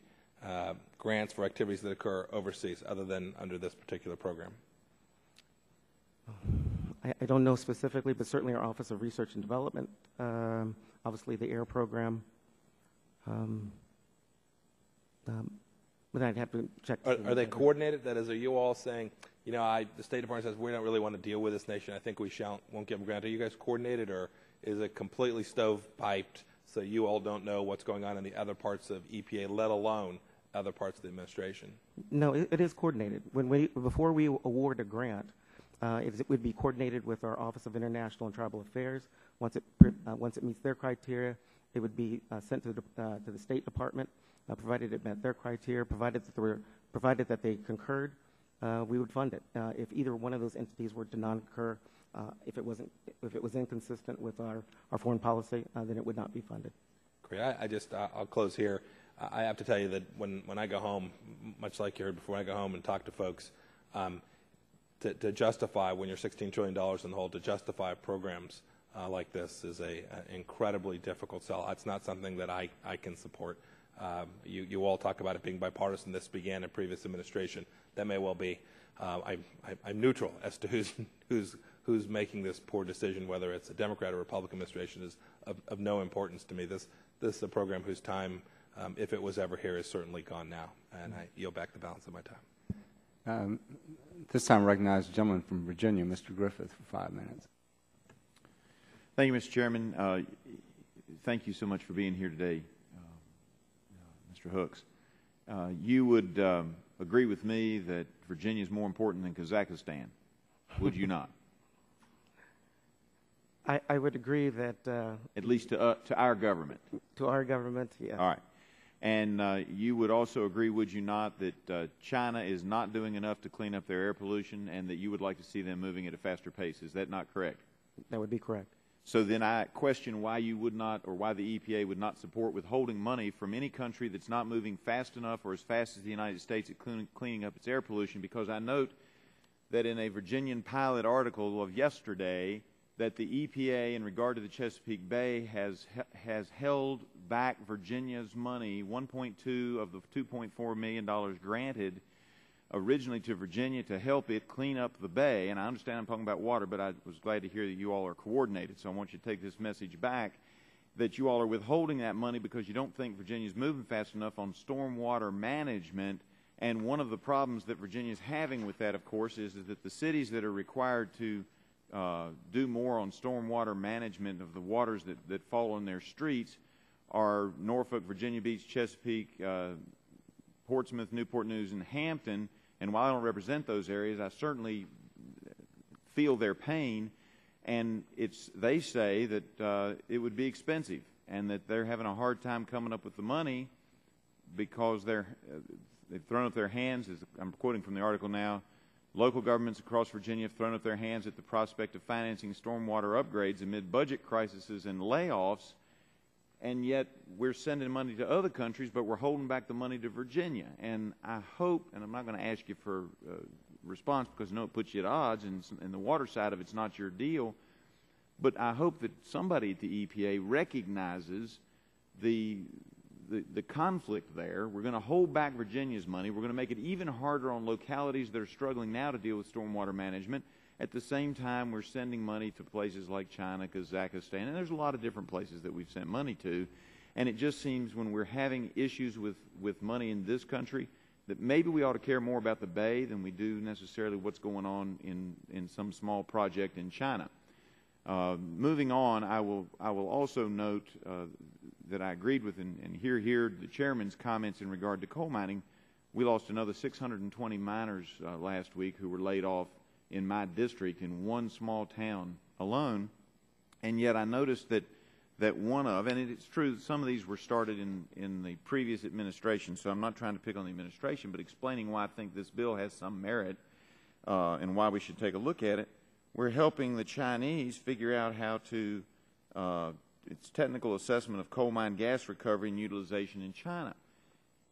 grants for activities that occur overseas other than under this particular program? I don't know specifically, but certainly our Office of Research and Development, obviously the AIR program. But I'd have to check. Are they coordinated? That is, are you all saying, the State Department says we don't really want to deal with this nation. I think we won't give them grant. Are you guys coordinated, or is it completely stovepiped so you all don't know what's going on in the other parts of EPA, let alone other parts of the administration? No, it is coordinated. Before we award a grant, it would be coordinated with our Office of International and Tribal Affairs. Once it meets their criteria, it would be sent to the State Department, provided it met their criteria, provided that they concurred, we would fund it. If either one of those entities were to non-concur, if it was inconsistent with our foreign policy, then it would not be funded. Great. I'll close here. I have to tell you that when I go home, much like you heard before, I go home and talk to folks. To justify, when you're $16 trillion in the hole, to justify programs like this is an incredibly difficult sell. It's not something that I can support. You all talk about it being bipartisan. This began in previous administration. That may well be. I'm neutral as to who's making this poor decision, whether it's a Democrat or Republican administration, is of no importance to me. This is a program whose time, if it was ever here, is certainly gone now. And I yield back the balance of my time. This time I recognize the gentleman from Virginia, Mr. Griffith, for 5 minutes. Thank you, Mr. Chairman. Thank you so much for being here today, Mr. Hooks. You would agree with me that Virginia is more important than Kazakhstan, would you not? I would agree that... at least to our government. To our government, yes. All right. And you would also agree, would you not, that China is not doing enough to clean up their air pollution and that you would like to see them moving at a faster pace? Is that not correct? That would be correct. So then I question why you would not, or why the EPA would not support withholding money from any country that's not moving fast enough or as fast as the United States at cleaning up its air pollution, because I note that in a Virginian pilot article of yesterday that the EPA in regard to the Chesapeake Bay has held back Virginia's money, 1.2 of the $2.4 million granted originally to Virginia to help it clean up the bay. And I understand I'm talking about water, but I was glad to hear that you all are coordinated. So I want you to take this message back, that you all are withholding that money because you don't think Virginia's moving fast enough on stormwater management. And one of the problems that Virginia's having with that, of course, is that the cities that are required to do more on stormwater management of the waters that fall in their streets are Norfolk, Virginia Beach, Chesapeake, Portsmouth, Newport News, and Hampton. And while I don't represent those areas, I certainly feel their pain. And they say that it would be expensive and that they're having a hard time coming up with the money because they've thrown up their hands, as I'm quoting from the article now. Local governments across Virginia have thrown up their hands at the prospect of financing stormwater upgrades amid budget crises and layoffs, and yet we're sending money to other countries, but we're holding back the money to Virginia. And I hope, and I'm not going to ask you for a response because I know it puts you at odds, and the water side of it's not your deal, but I hope that somebody at the EPA recognizes the conflict there. We're going to hold back Virginia's money. We're going to make it even harder on localities that are struggling now to deal with stormwater management. At the same time, we're sending money to places like China, Kazakhstan, and there's a lot of different places that we've sent money to. And it just seems when we're having issues with money in this country that maybe we ought to care more about the Bay than we do necessarily what's going on in some small project in China. Moving on, I will also note that I agreed with and hear the chairman's comments in regard to coal mining. We lost another 620 miners last week who were laid off in my district in one small town alone. And yet I noticed that one of, and it's true that some of these were started in the previous administration, so I'm not trying to pick on the administration, but explaining why I think this bill has some merit and why we should take a look at it. We're helping the Chinese figure out how to its technical assessment of coal mine gas recovery and utilization in China.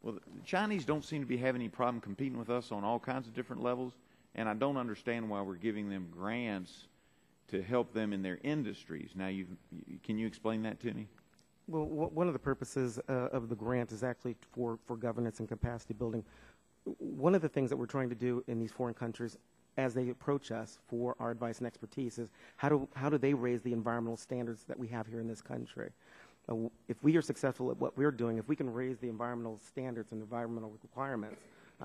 Well, the Chinese don't seem to be having any problem competing with us on all kinds of different levels, and I don't understand why we're giving them grants to help them in their industries. Now, can you explain that to me? Well, one of the purposes of the grant is actually for governance and capacity building. One of the things that we're trying to do in these foreign countries as they approach us for our advice and expertise is how do they raise the environmental standards that we have here in this country? If we are successful at what we're doing, if we can raise the environmental standards and environmental requirements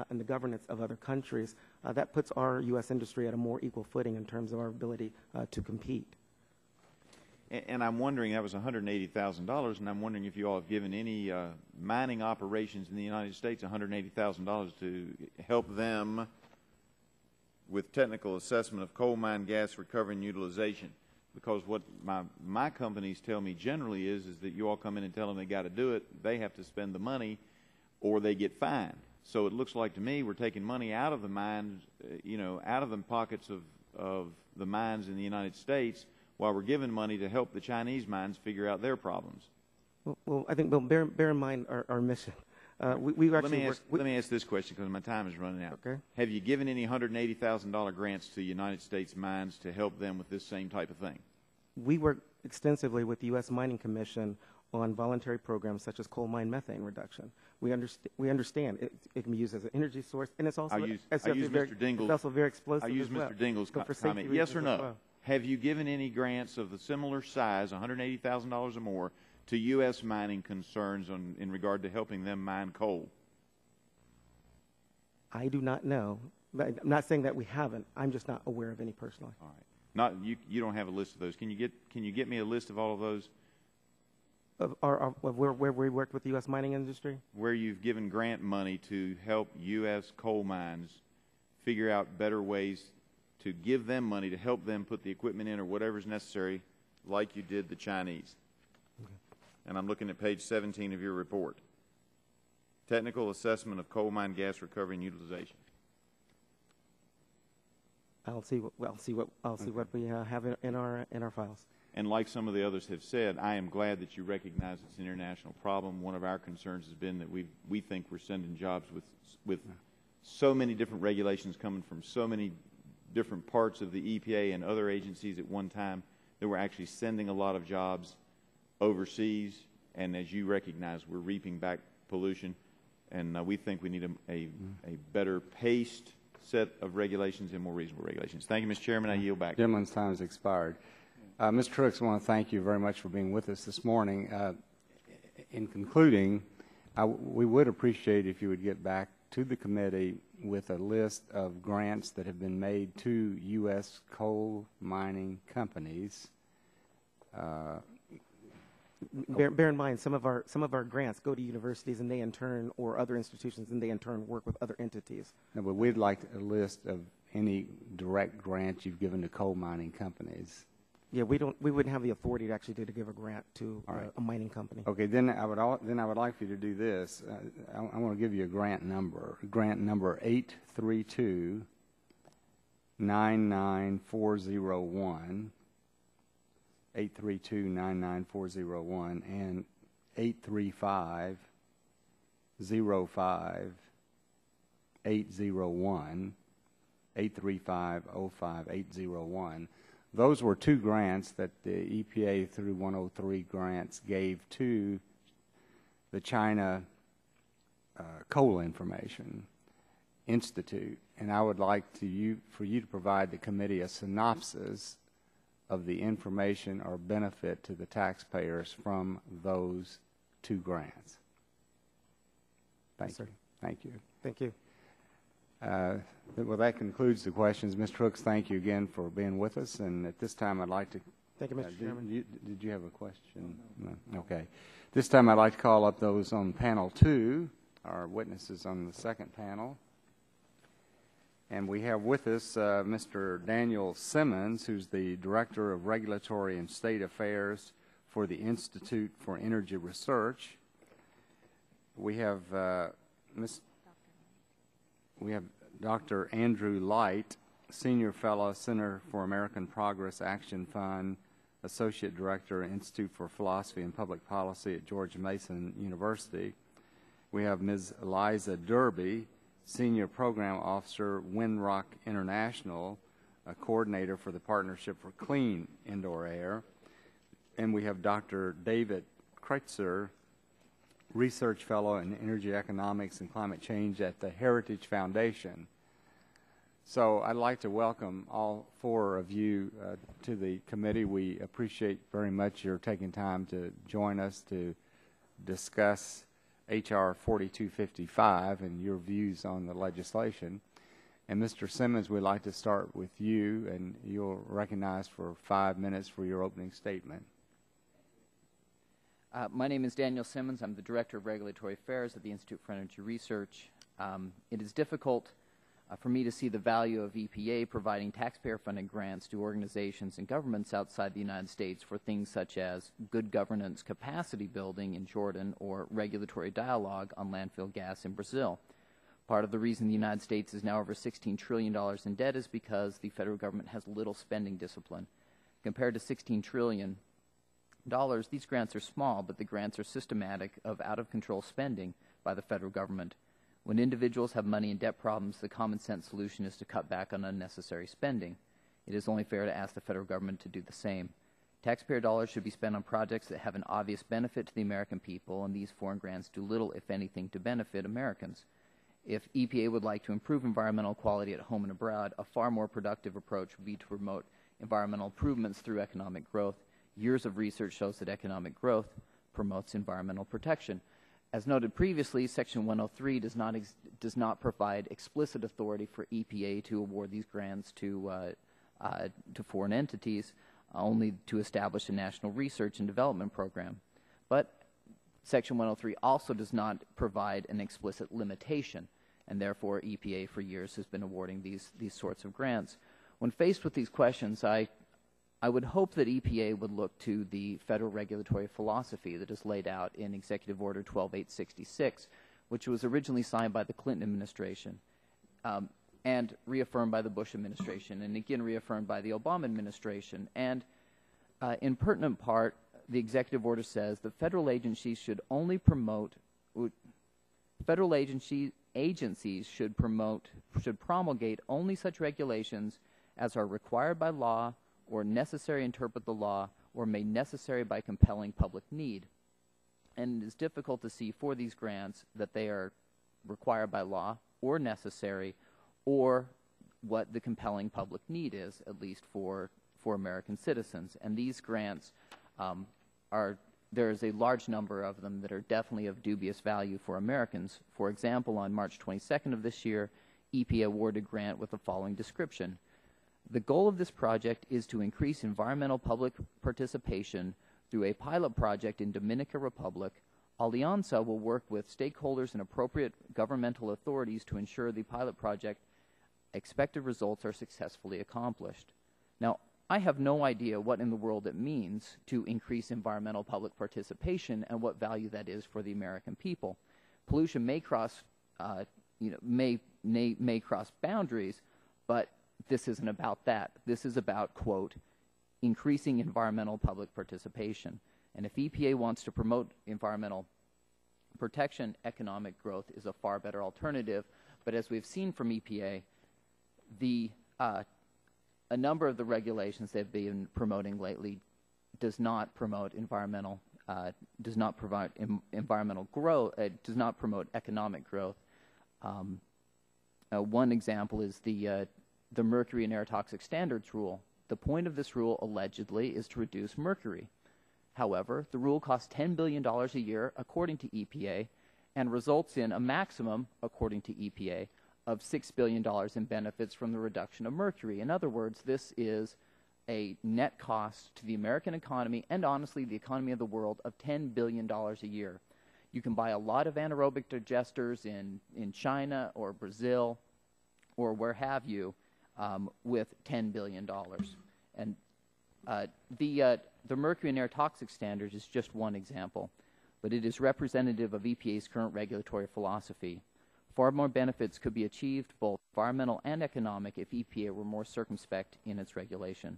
and the governance of other countries, that puts our U.S. industry at a more equal footing in terms of our ability to compete. And I'm wondering, that was $180,000, and I'm wondering if you all have given any mining operations in the United States $180,000 to help them with technical assessment of coal mine gas recovery and utilization. Because what my companies tell me generally is that you all come in and tell them they got to do it, they have to spend the money, or they get fined. So it looks like to me we're taking money out of the mines, out of the pockets of the mines in the United States, while we're giving money to help the Chinese mines figure out their problems. Well, I think, bear in mind our mission. We've actually let me ask this question because my time is running out. Okay. Have you given any $180,000 grants to United States mines to help them with this same type of thing? We work extensively with the U.S. Mining Commission on voluntary programs such as coal mine methane reduction. We understand it can be used as an energy source, and it's also very explosive. I use Mr. Dingell's comment. Yes or no? Well. Have you given any grants of the similar size, $180,000 or more, to U.S. mining concerns in regard to helping them mine coal? I do not know. I'm not saying that we haven't. I'm just not aware of any personally. All right. You don't have a list of those. Can you get me a list of all of those? Of where we worked with the U.S. mining industry? Where you've given grant money to help U.S. coal mines figure out better ways to give them money to help them put the equipment in or whatever's necessary, like you did the Chinese. Okay. And I'm looking at page 17 of your report. technical assessment of coal mine gas recovery and utilization. I'll see what we have in our files. And like some of the others have said, I am glad that you recognize it's an international problem. One of our concerns has been that we think we're sending jobs with so many different regulations coming from so many different parts of the EPA and other agencies at one time, that we're actually sending a lot of jobs overseas. And as you recognize, we're reaping back pollution. And we think we need a better paced set of regulations and more reasonable regulations. Thank you, Mr. Chairman. I yield back. Gentleman's time has expired. Mr. Trooks, I want to thank you very much for being with us this morning. In concluding, we would appreciate if you would get back to the committee with a list of grants that have been made to U.S. coal mining companies. Bear in mind, some of our grants go to universities, and they in turn, or other institutions, and they in turn work with other entities. No, but we'd like a list of any direct grants you've given to coal mining companies. Yeah, we wouldn't have the authority to actually to give a grant to a mining company. Okay, then I would like for you to do this. I want to give you a grant number. Grant number 832-99401, 832-99401, and 835-05-801, 835-05-801. Those were two grants that the EPA through 103 grants gave to the China Coal Information Institute. And I would like for you to provide the committee a synopsis of the information or benefit to the taxpayers from those two grants. Thank you. Thank you. Thank you. Well, that concludes the questions. Mr. Hooks, thank you again for being with us. And at this time, I'd like to... Thank you, Mr. Chairman. Did you have a question? No. Okay. This time, I'd like to call up those on panel 2, our witnesses on the second panel. And we have with us Mr. Daniel Simmons, who's the Director of Regulatory and State Affairs for the Institute for Energy Research. We have Dr. Andrew Light, Senior Fellow, Center for American Progress Action Fund, Associate Director, Institute for Philosophy and Public Policy at George Mason University. We have Ms. Eliza Derby, Senior Program Officer, Windrock International, a coordinator for the Partnership for Clean Indoor Air. And we have Dr. David Kreitzer, Research Fellow in Energy Economics and Climate Change at the Heritage Foundation. So I'd like to welcome all four of you to the committee. We appreciate very much your taking time to join us to discuss H.R. 4255 and your views on the legislation. And Mr. Simmons, we'd like to start with you, and you'll recognize for 5 minutes for your opening statement. My name is Daniel Simmons. I'm the Director of Regulatory Affairs at the Institute for Energy Research. It is difficult for me to see the value of EPA providing taxpayer-funded grants to organizations and governments outside the United States for things such as good governance capacity building in Jordan or regulatory dialogue on landfill gas in Brazil. Part of the reason the United States is now over $16 trillion in debt is because the federal government has little spending discipline. Compared to $16 trillion, these grants are small, but the grants are systematic of out-of-control spending by the federal government. When individuals have money and debt problems, the common sense solution is to cut back on unnecessary spending. It is only fair to ask the federal government to do the same. Taxpayer dollars should be spent on projects that have an obvious benefit to the American people, and these foreign grants do little, if anything, to benefit Americans. If EPA would like to improve environmental quality at home and abroad, a far more productive approach would be to promote environmental improvements through economic growth. Years of research shows that economic growth promotes environmental protection. As noted previously, Section 103 does not provide explicit authority for EPA to award these grants to foreign entities, only to establish a national research and development program. But Section 103 also does not provide an explicit limitation, and therefore EPA for years has been awarding these sorts of grants. When faced with these questions, I would hope that EPA would look to the federal regulatory philosophy that is laid out in Executive Order 12866, which was originally signed by the Clinton administration and reaffirmed by the Bush administration, and again reaffirmed by the Obama administration. And in pertinent part, the executive order says that federal agencies should only promote, should promulgate only such regulations as are required by law or necessary to interpret the law or made necessary by compelling public need. And it is difficult to see for these grants that they are required by law or necessary or what the compelling public need is, at least for American citizens. And these grants there is a large number of them that are definitely of dubious value for Americans. For example, on March 22nd of this year, EPA awarded a grant with the following description. The goal of this project is to increase environmental public participation through a pilot project in Dominican Republic. Alianza will work with stakeholders and appropriate governmental authorities to ensure the pilot project expected results are successfully accomplished. Now, I have no idea what in the world it means to increase environmental public participation and what value that is for the American people. Pollution may cross, may cross boundaries, but this isn't about that. This is about, quote, increasing environmental public participation. And if EPA wants to promote environmental protection, economic growth is a far better alternative. But as we've seen from EPA, a number of the regulations they've been promoting lately does not promote environmental, does not provide environmental growth, does not promote economic growth. One example is the mercury and air toxic standards rule. The point of this rule, allegedly, is to reduce mercury. However, the rule costs $10 billion a year, according to EPA, and results in a maximum, according to EPA, of $6 billion in benefits from the reduction of mercury. In other words, this is a net cost to the American economy and, honestly, the economy of the world of $10 billion a year. You can buy a lot of anaerobic digesters in China or Brazil or where have you with $10 billion. And the mercury and air toxic standards is just one example, but it is representative of EPA's current regulatory philosophy. Far more benefits could be achieved, both environmental and economic, if EPA were more circumspect in its regulation.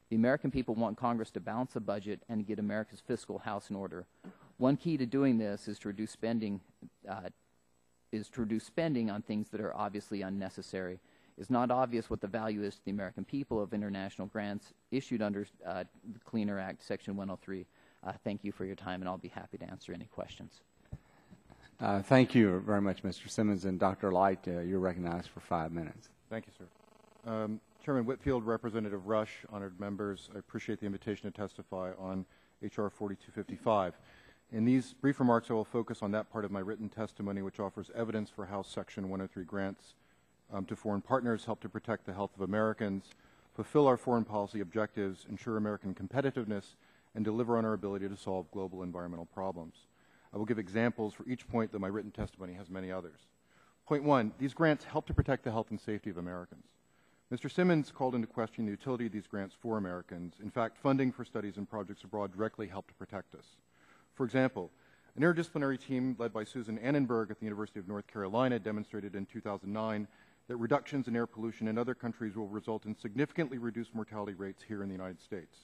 The American people want Congress to balance the budget and to get America's fiscal house in order. One key to doing this is to reduce spending on things that are obviously unnecessary. It's not obvious what the value is to the American people of international grants issued under the Clean Air Act, Section 103. Thank you for your time, and I'll be happy to answer any questions. Thank you very much, Mr. Simmons. And Dr. Light, you're recognized for 5 minutes. Thank you, sir. Chairman Whitfield, Representative Rush, honored members, I appreciate the invitation to testify on H.R. 4255. In these brief remarks, I will focus on that part of my written testimony which offers evidence for how Section 103 grants to foreign partners help to protect the health of Americans, fulfill our foreign policy objectives, ensure American competitiveness, and deliver on our ability to solve global environmental problems. I will give examples for each point, though my written testimony has many others. Point one, these grants help to protect the health and safety of Americans. Mr. Simmons called into question the utility of these grants for Americans. In fact, funding for studies and projects abroad directly help to protect us. For example, an interdisciplinary team led by Susan Annenberg at the University of North Carolina demonstrated in 2009 that reductions in air pollution in other countries will result in significantly reduced mortality rates here in the United States.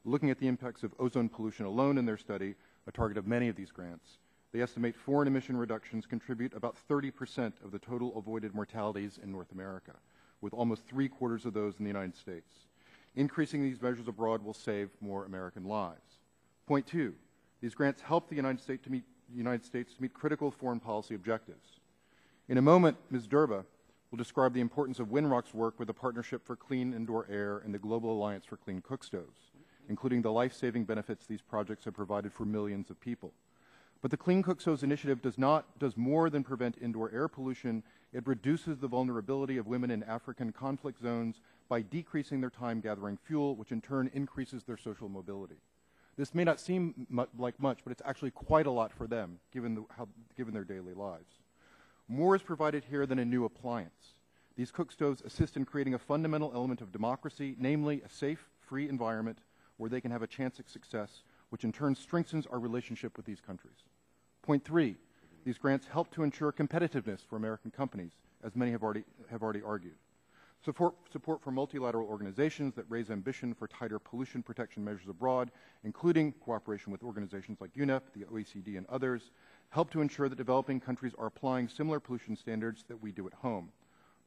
Looking at the impacts of ozone pollution alone in their study, a target of many of these grants, they estimate foreign emission reductions contribute about 30% of the total avoided mortalities in North America, with almost 3/4 of those in the United States. Increasing these measures abroad will save more American lives. Point two, these grants help the United States to meet critical foreign policy objectives. In a moment, Ms. Durba will describe the importance of Winrock's work with the Partnership for Clean Indoor Air and the Global Alliance for Clean Cookstoves, including the life-saving benefits these projects have provided for millions of people. But the Clean Cookstoves initiative does more than prevent indoor air pollution. It reduces the vulnerability of women in African conflict zones by decreasing their time gathering fuel, which in turn increases their social mobility. This may not seem like much, but it's actually quite a lot for them, given their daily lives. More is provided here than a new appliance. These cookstoves assist in creating a fundamental element of democracy, namely a safe, free environment where they can have a chance at success, which in turn strengthens our relationship with these countries. Point three, These grants help to ensure competitiveness for American companies, as many have already argued. Support for multilateral organizations that raise ambition for tighter pollution protection measures abroad, including cooperation with organizations like UNEP, the OECD, and others, help to ensure that developing countries are applying similar pollution standards that we do at home.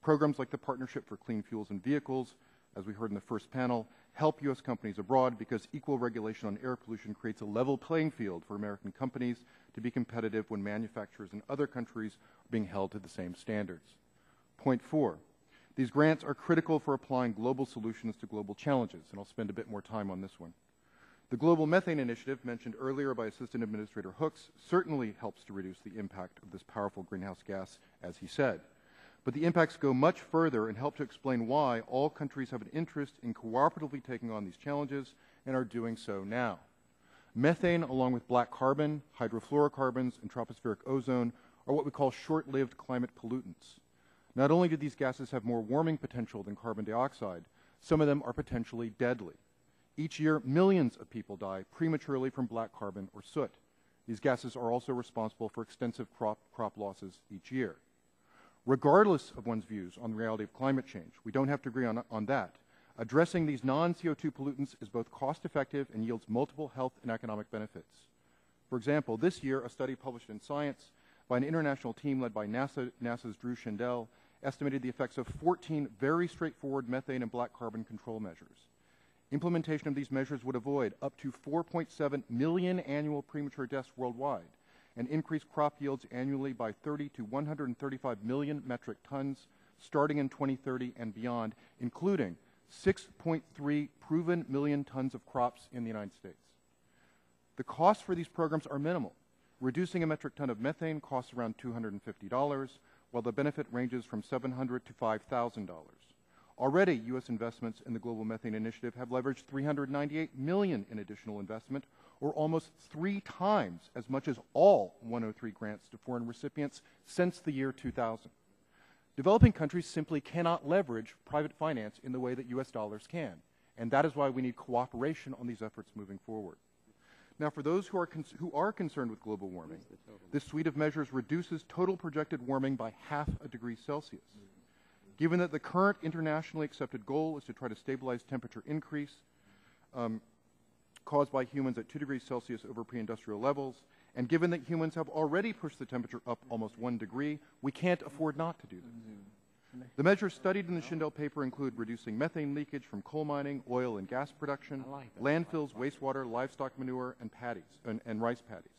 Programs like the Partnership for Clean Fuels and Vehicles, as we heard in the first panel, help U.S. companies abroad because equal regulation on air pollution creates a level playing field for American companies to be competitive when manufacturers in other countries are being held to the same standards. Point 4. These grants are critical for applying global solutions to global challenges, and I'll spend a bit more time on this one. The Global Methane Initiative, mentioned earlier by Assistant Administrator Hooks, certainly helps to reduce the impact of this powerful greenhouse gas, as he said. But the impacts go much further and help to explain why all countries have an interest in cooperatively taking on these challenges and are doing so now. Methane, along with black carbon, hydrofluorocarbons, and tropospheric ozone, are what we call short-lived climate pollutants. Not only do these gases have more warming potential than carbon dioxide, some of them are potentially deadly. Each year, millions of people die prematurely from black carbon or soot. These gases are also responsible for extensive crop losses each year. Regardless of one's views on the reality of climate change, we don't have to agree on that. Addressing these non-CO2 pollutants is both cost-effective and yields multiple health and economic benefits. For example, this year, a study published in Science by an international team led by NASA's Drew Shindell estimated the effects of 14 very straightforward methane and black carbon control measures. Implementation of these measures would avoid up to 4.7 million annual premature deaths worldwide and increase crop yields annually by 30 to 135 million metric tons starting in 2030 and beyond, including 6.3 proven million tons of crops in the United States. The costs for these programs are minimal. Reducing a metric ton of methane costs around $250, while the benefit ranges from $700 to $5,000. Already, U.S. investments in the Global Methane Initiative have leveraged $398 million in additional investment, or almost 3 times as much as all 103 grants to foreign recipients since the year 2000. Developing countries simply cannot leverage private finance in the way that U.S. dollars can, and that is why we need cooperation on these efforts moving forward. Now, for those who are concerned with global warming, this suite of measures reduces total projected warming by ½ a degree Celsius. Given that the current internationally accepted goal is to try to stabilize temperature increase caused by humans at 2 degrees Celsius over pre-industrial levels, and given that humans have already pushed the temperature up almost 1 degree, we can't afford not to do this. The measures studied in the Shindell paper include reducing methane leakage from coal mining, oil and gas production, landfills, wastewater, livestock manure, and rice paddies.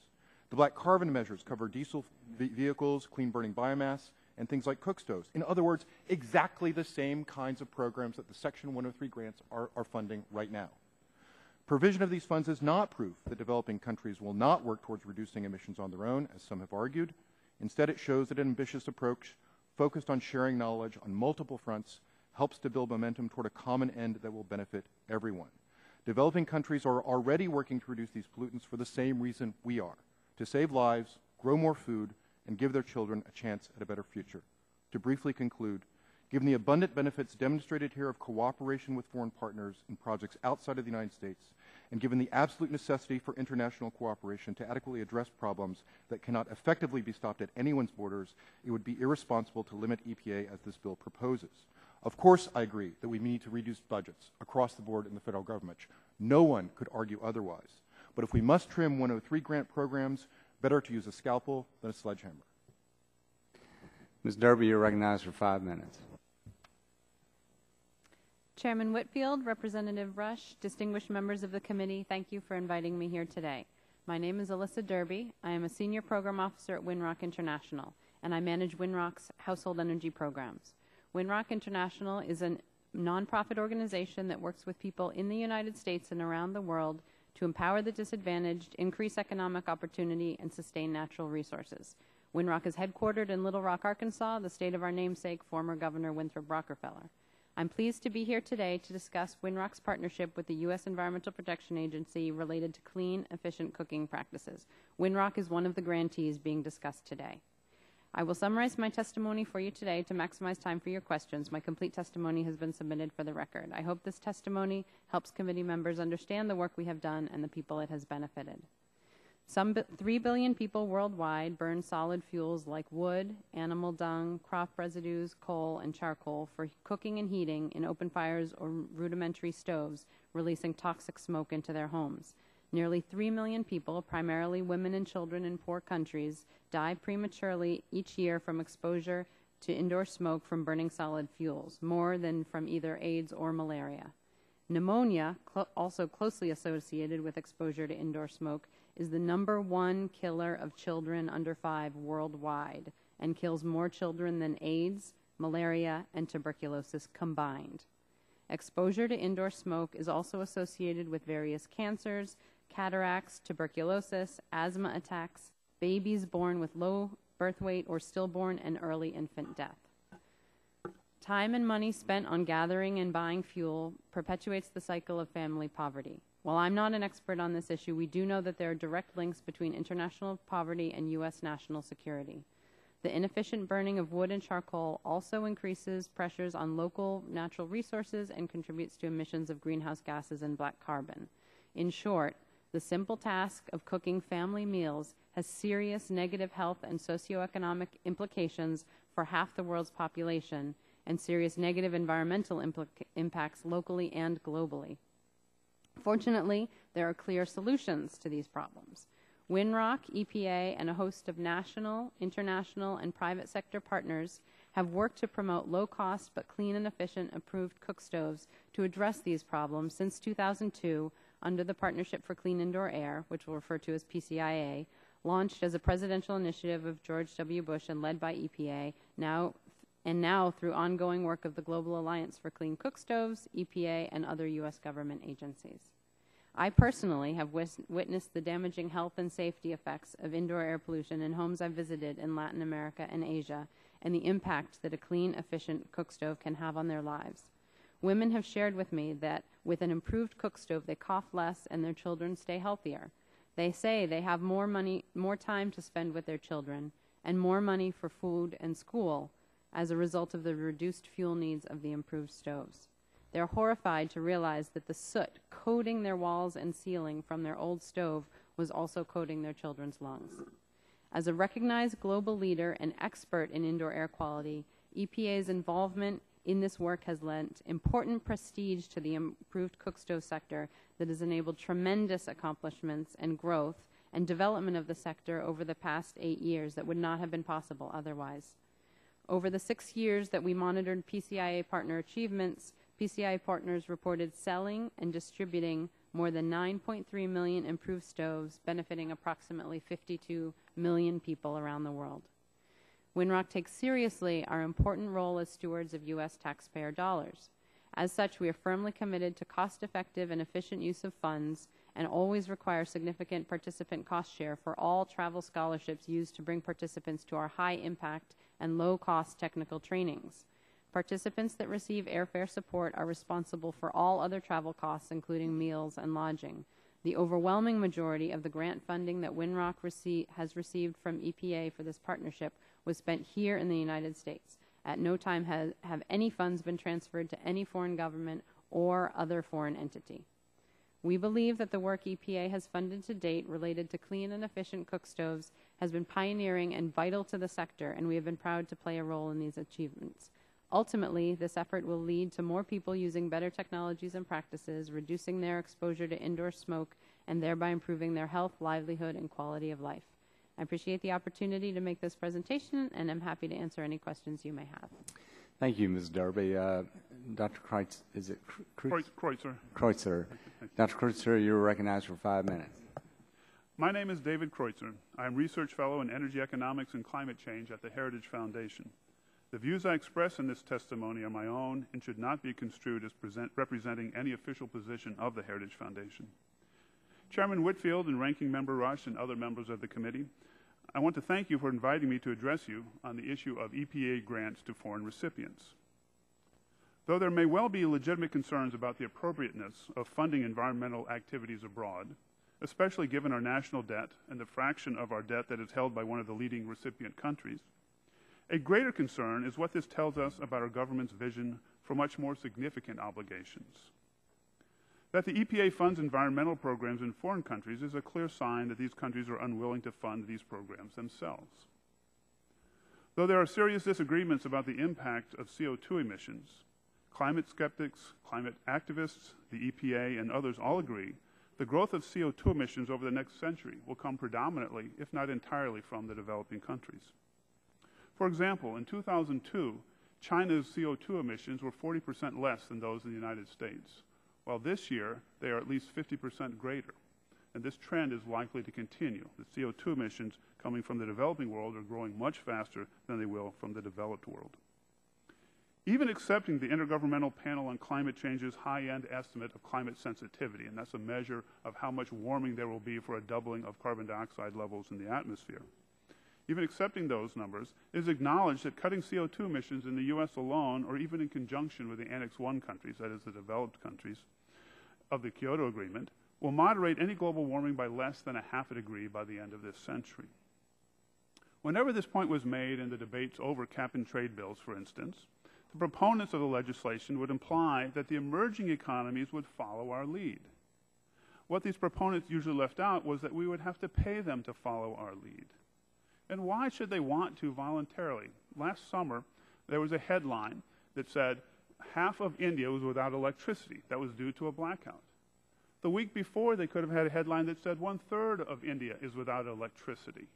The black carbon measures cover diesel vehicles, clean burning biomass, and things like cook stoves. In other words, exactly the same kinds of programs that the Section 103 grants are funding right now. Provision of these funds is not proof that developing countries will not work towards reducing emissions on their own, as some have argued. Instead, it shows that an ambitious approach focused on sharing knowledge on multiple fronts helps to build momentum toward a common end that will benefit everyone. Developing countries are already working to reduce these pollutants for the same reason we are, to save lives, grow more food, and give their children a chance at a better future. To briefly conclude, given the abundant benefits demonstrated here of cooperation with foreign partners in projects outside of the United States, and given the absolute necessity for international cooperation to adequately address problems that cannot effectively be stopped at anyone's borders, it would be irresponsible to limit EPA as this bill proposes. Of course, I agree that we need to reduce budgets across the board in the federal government. No one could argue otherwise. But if we must trim 103 grant programs, better to use a scalpel than a sledgehammer. Ms. Derby, you're recognized for 5 minutes. Chairman Whitfield, Representative Rush, distinguished members of the committee, thank you for inviting me here today. My name is Alyssa Derby. I am a senior program officer at Winrock International, and I manage Winrock's household energy programs. Winrock International is a nonprofit organization that works with people in the United States and around the world to empower the disadvantaged, increase economic opportunity, and sustain natural resources. Winrock is headquartered in Little Rock, Arkansas, the state of our namesake, former Governor Winthrop Rockefeller. I'm pleased to be here today to discuss Winrock's partnership with the U.S. Environmental Protection Agency related to clean, efficient cooking practices. Winrock is one of the grantees being discussed today. I will summarize my testimony for you today to maximize time for your questions. My complete testimony has been submitted for the record. I hope this testimony helps committee members understand the work we have done and the people it has benefited. Some 3 billion people worldwide burn solid fuels like wood, animal dung, crop residues, coal, and charcoal for cooking and heating in open fires or rudimentary stoves, releasing toxic smoke into their homes. Nearly 3 million people, primarily women and children in poor countries, die prematurely each year from exposure to indoor smoke from burning solid fuels, more than from either AIDS or malaria. Pneumonia, also closely associated with exposure to indoor smoke, is the #1 killer of children under 5 worldwide and kills more children than AIDS, malaria, and tuberculosis combined. Exposure to indoor smoke is also associated with various cancers, cataracts, tuberculosis, asthma attacks, babies born with low birth weight or stillborn, and early infant death. Time and money spent on gathering and buying fuel perpetuates the cycle of family poverty. While I'm not an expert on this issue, we do know that there are direct links between international poverty and U.S. national security. The inefficient burning of wood and charcoal also increases pressures on local natural resources and contributes to emissions of greenhouse gases and black carbon. In short, the simple task of cooking family meals has serious negative health and socioeconomic implications for half the world's population and serious negative environmental impacts locally and globally. Fortunately, there are clear solutions to these problems. Winrock, EPA, and a host of national, international, and private sector partners have worked to promote low-cost but clean and efficient approved cook stoves to address these problems since 2002 under the Partnership for Clean Indoor Air, which we'll refer to as PCIA, launched as a presidential initiative of George W. Bush and led by EPA, now through ongoing work of the Global Alliance for Clean Cook Stoves, EPA, and other U.S. government agencies. I personally have witnessed the damaging health and safety effects of indoor air pollution in homes I've visited in Latin America and Asia, and the impact that a clean, efficient cook stove can have on their lives. Women have shared with me that with an improved cook stove, they cough less and their children stay healthier. They say they have more time to spend with their children, and more money for food and school as a result of the reduced fuel needs of the improved stoves. They're horrified to realize that the soot coating their walls and ceiling from their old stove was also coating their children's lungs. As a recognized global leader and expert in indoor air quality, EPA's involvement in this work has lent important prestige to the improved cook stove sector that has enabled tremendous accomplishments and growth and development of the sector over the past 8 years that would not have been possible otherwise. Over the 6 years that we monitored PCIA partner achievements, PCIA partners reported selling and distributing more than 9.3 million improved stoves, benefiting approximately 52 million people around the world. Winrock takes seriously our important role as stewards of U.S. taxpayer dollars. As such, we are firmly committed to cost-effective and efficient use of funds and always require significant participant cost share for all travel scholarships used to bring participants to our high-impact and low-cost technical trainings. Participants that receive airfare support are responsible for all other travel costs, including meals and lodging. The overwhelming majority of the grant funding that Winrock has received from EPA for this partnership was spent here in the United States. At no time have any funds been transferred to any foreign government or other foreign entity. We believe that the work EPA has funded to date related to clean and efficient cook stoves has been pioneering and vital to the sector, and we have been proud to play a role in these achievements. Ultimately, this effort will lead to more people using better technologies and practices, reducing their exposure to indoor smoke, and thereby improving their health, livelihood, and quality of life. I appreciate the opportunity to make this presentation, and I'm happy to answer any questions you may have. Thank you, Ms. Darby. Dr. Kreutzer, is it Kreutzer? Kreutzer. Dr. Kreutzer, you're recognized for 5 minutes. My name is David Kreutzer. I am Research Fellow in Energy Economics and Climate Change at the Heritage Foundation. The views I express in this testimony are my own and should not be construed as representing any official position of the Heritage Foundation. Chairman Whitfield and Ranking Member Rush and other members of the committee, I want to thank you for inviting me to address you on the issue of EPA grants to foreign recipients. Though there may well be legitimate concerns about the appropriateness of funding environmental activities abroad, especially given our national debt and the fraction of our debt that is held by one of the leading recipient countries, a greater concern is what this tells us about our government's vision for much more significant obligations. That the EPA funds environmental programs in foreign countries is a clear sign that these countries are unwilling to fund these programs themselves. Though there are serious disagreements about the impact of CO2 emissions, climate skeptics, climate activists, the EPA, and others all agree the growth of CO2 emissions over the next century will come predominantly, if not entirely, from the developing countries. For example, in 2002, China's CO2 emissions were 40% less than those in the United States, while this year they are at least 50% greater. And this trend is likely to continue. The CO2 emissions coming from the developing world are growing much faster than they will from the developed world. Even accepting the Intergovernmental Panel on Climate Change's high-end estimate of climate sensitivity, and that's a measure of how much warming there will be for a doubling of carbon dioxide levels in the atmosphere. Even accepting those numbers, it is acknowledged that cutting CO2 emissions in the U.S. alone, or even in conjunction with the Annex I countries, that is the developed countries, of the Kyoto Agreement, will moderate any global warming by less than 1/2 degree by the end of this century. Whenever this point was made in the debates over cap-and-trade bills, for instance, the proponents of the legislation would imply that the emerging economies would follow our lead. What these proponents usually left out was that we would have to pay them to follow our lead. And why should they want to voluntarily? Last summer, there was a headline that said half of India was without electricity. That was due to a blackout. The week before, they could have had a headline that said 1/3 of India is without electricity,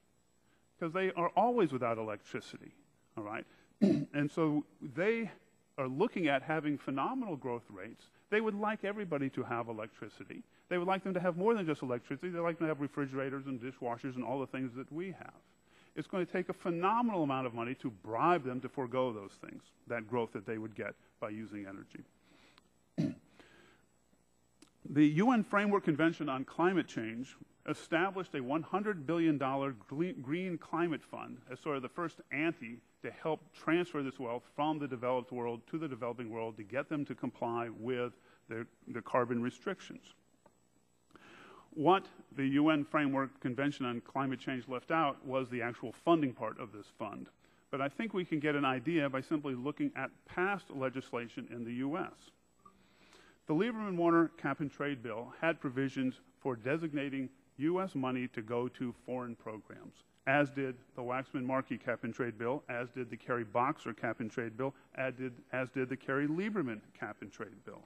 because they are always without electricity, all right? And so they are looking at having phenomenal growth rates. They would like everybody to have electricity. They would like them to have more than just electricity. They like them to have refrigerators and dishwashers and all the things that we have. It's going to take a phenomenal amount of money to bribe them to forego those things, that growth that they would get by using energy. The UN Framework Convention on Climate Change established a $100 billion green climate fund as sort of the first ante to help transfer this wealth from the developed world to the developing world to get them to comply with the carbon restrictions. What the UN Framework Convention on Climate Change left out was the actual funding part of this fund. But I think we can get an idea by simply looking at past legislation in the U.S. The Lieberman-Warner cap-and-trade bill had provisions for designating U.S. money to go to foreign programs, as did the Waxman-Markey cap-and-trade bill, as did the Kerry-Boxer cap-and-trade bill, as did the Kerry-Lieberman cap-and-trade bill.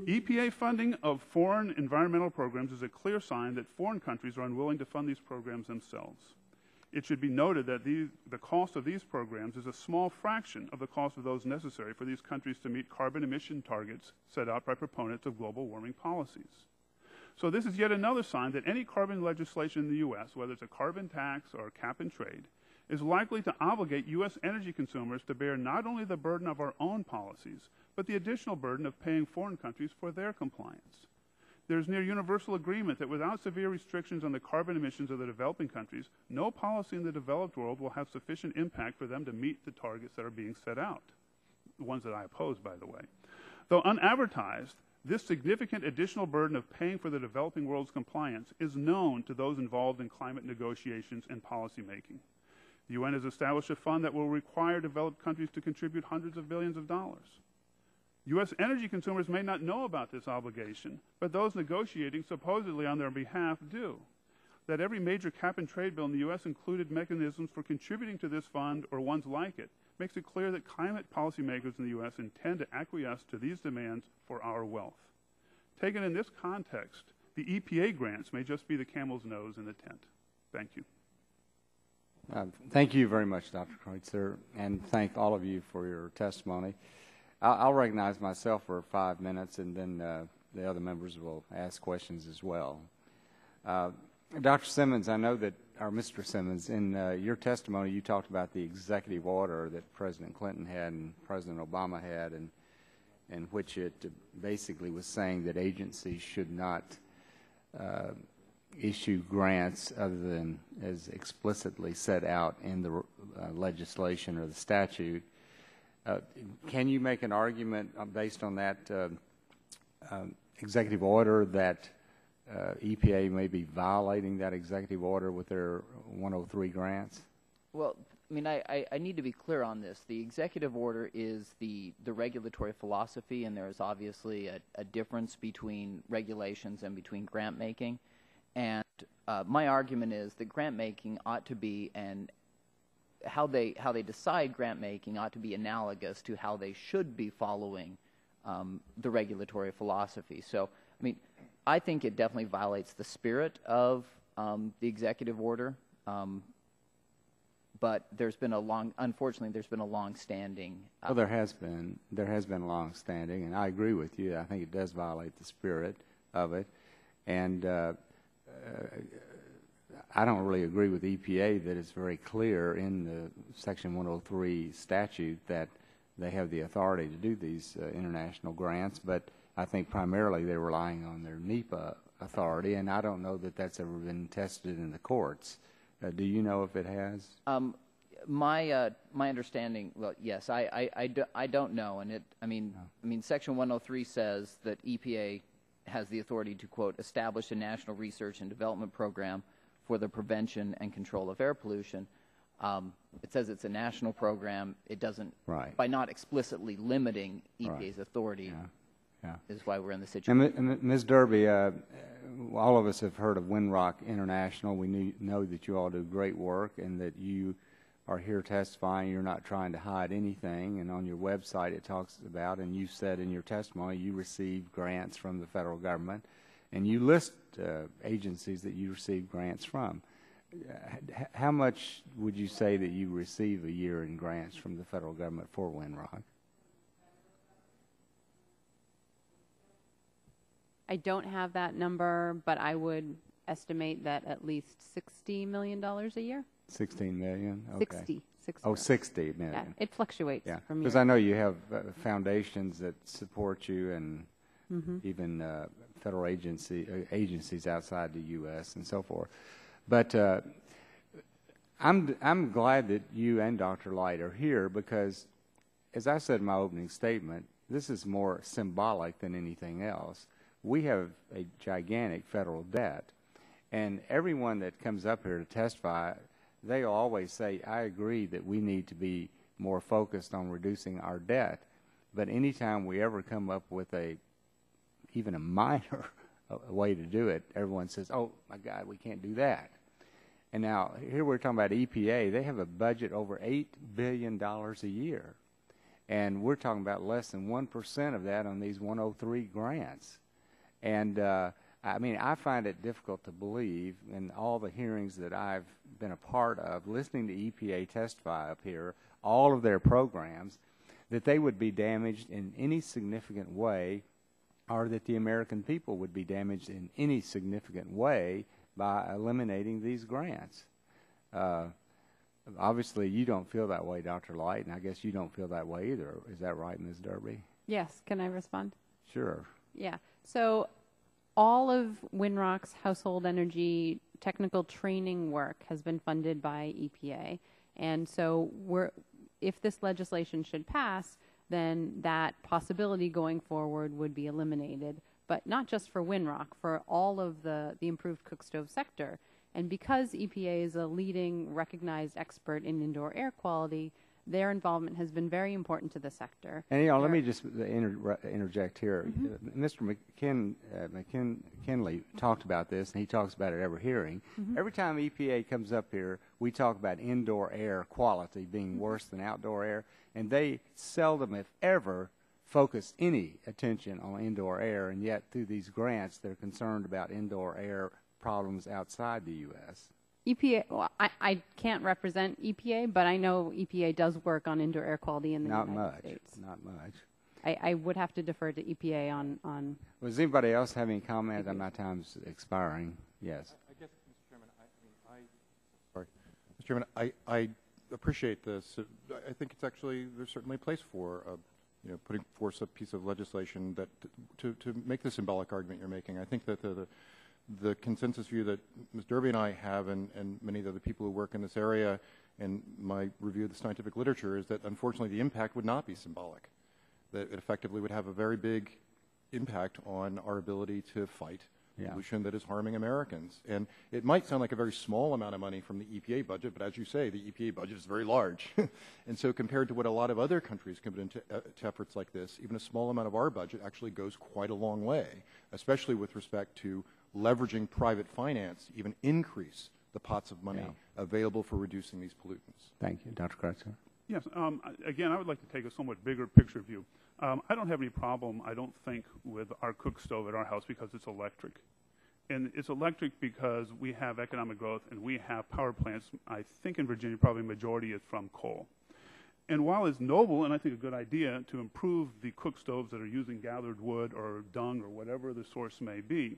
EPA funding of foreign environmental programs is a clear sign that foreign countries are unwilling to fund these programs themselves. It should be noted that the cost of these programs is a small fraction of the cost of those necessary for these countries to meet carbon emission targets set out by proponents of global warming policies. So this is yet another sign that any carbon legislation in the U.S., whether it's a carbon tax or a cap-and-trade, is likely to obligate U.S. energy consumers to bear not only the burden of our own policies, but the additional burden of paying foreign countries for their compliance. There is near universal agreement that without severe restrictions on the carbon emissions of the developing countries, no policy in the developed world will have sufficient impact for them to meet the targets that are being set out, the ones that I oppose, by the way. Though unadvertised, this significant additional burden of paying for the developing world's compliance is known to those involved in climate negotiations and policymaking. The UN has established a fund that will require developed countries to contribute hundreds of billions of dollars. U.S. energy consumers may not know about this obligation, but those negotiating supposedly on their behalf do. That every major cap-and-trade bill in the U.S. included mechanisms for contributing to this fund or ones like it makes it clear that climate policymakers in the U.S. intend to acquiesce to these demands for our wealth. Taken in this context, the EPA grants may just be the camel's nose in the tent. Thank you. Thank you very much, Dr. Kreutzer, and thank all of you for your testimony. I'll recognize myself for 5 minutes, and then the other members will ask questions as well. Dr. Simmons, I know that, or Mr. Simmons, in your testimony you talked about the executive order that President Clinton had and President Obama had, and in which it basically was saying that agencies should not issue grants other than as explicitly set out in the legislation or the statute. Can you make an argument based on that executive order that EPA may be violating that executive order with their 103 grants? Well, I mean, I need to be clear on this. The executive order is the regulatory philosophy, and there is obviously a difference between regulations and between grant making. And my argument is that grant making ought to be, and how they decide grant making ought to be analogous to how they should be following the regulatory philosophy. So, I mean, I think it definitely violates the spirit of the executive order. But unfortunately, there's been a long-standing. Well, there has been long-standing, and I agree with you. I think it does violate the spirit of it, and I don't really agree with EPA that it's very clear in the Section 103 statute that they have the authority to do these international grants. But I think primarily they're relying on their NEPA authority, and I don't know that that's ever been tested in the courts. Do you know if it has? My understanding, well, yes, I don't know, and I mean, Section 103 says that EPA has the authority to, quote, establish a national research and development program for the prevention and control of air pollution. It says it's a national program. It doesn't, by not explicitly limiting EPA's authority, is why we're in the situation. And Ms. Derby, all of us have heard of Windrock International. We know that you all do great work and that you are here testifying. You're not trying to hide anything. And on your website it talks about, and you said in your testimony, you receive grants from the federal government. And you list agencies that you receive grants from. How much would you say that you receive a year in grants from the federal government for Windrock? I don't have that number, but I would estimate that at least $60 million a year. 16 million? Okay. 60. Oh, 60 million. Yeah, it fluctuates from year. Because I know you have foundations that support you and even federal agencies outside the U.S. and so forth. But I'm glad that you and Dr. Light are here because, as I said in my opening statement, this is more symbolic than anything else. We have a gigantic federal debt, and everyone that comes up here to testify, they always say, I agree that we need to be more focused on reducing our debt. But anytime we ever come up with even a minor way to do it, everyone says, oh, my God, we can't do that. And now, here we're talking about EPA. They have a budget over $8 billion a year. And we're talking about less than 1% of that on these 103 grants. And, I mean, I find it difficult to believe in all the hearings that I've been a part of, listening to EPA testify up here, all of their programs, that they would be damaged in any significant way, or that the American people would be damaged in any significant way by eliminating these grants. Obviously, you don't feel that way, Dr. Light, and I guess you don't feel that way either. Is that right, Ms. Derby? Yes. Can I respond? Sure. Yeah. So all of Windrock's household energy technical training work has been funded by EPA. And so if this legislation should pass, then that possibility going forward would be eliminated. But not just for Windrock, for all of the improved cook stove sector. And because EPA is a leading recognized expert in indoor air quality, their involvement has been very important to the sector. And let me just interject here. Mr. McKinley talked about this, and he talks about it every hearing. Every time EPA comes up here, we talk about indoor air quality being worse than outdoor air, and they seldom, if ever, focus any attention on indoor air, and yet through these grants, they're concerned about indoor air problems outside the U.S. EPA, well, I can't represent EPA, but I know EPA does work on indoor air quality in the United States. Not much. I would have to defer to EPA on. Well, does anybody else have any comments? My time's expiring. Yes. I guess, Mr. Chairman, I appreciate this. I think it's actually, there's certainly a place for putting forth a piece of legislation that to make the symbolic argument you're making. I think that the consensus view that Ms. Derby and I have, and many of the other people who work in this area, and my review of the scientific literature, is that unfortunately the impact would not be symbolic. That it effectively would have a very big impact on our ability to fight pollution that is harming Americans. And it might sound like a very small amount of money from the EPA budget, but as you say, the EPA budget is very large. And so compared to what a lot of other countries commit into to efforts like this, even a small amount of our budget actually goes quite a long way, especially with respect to leveraging private finance to even increase the pots of money available for reducing these pollutants. Thank you. Dr. Kreitzer? Yes. Again, I would like to take a somewhat bigger picture view. I don't have any problem, I don't think, with our cook stove at our house because it's electric. And it's electric because we have economic growth and we have power plants. I think in Virginia probably a majority is from coal. And while it's noble and I think a good idea to improve the cook stoves that are using gathered wood or dung or whatever the source may be,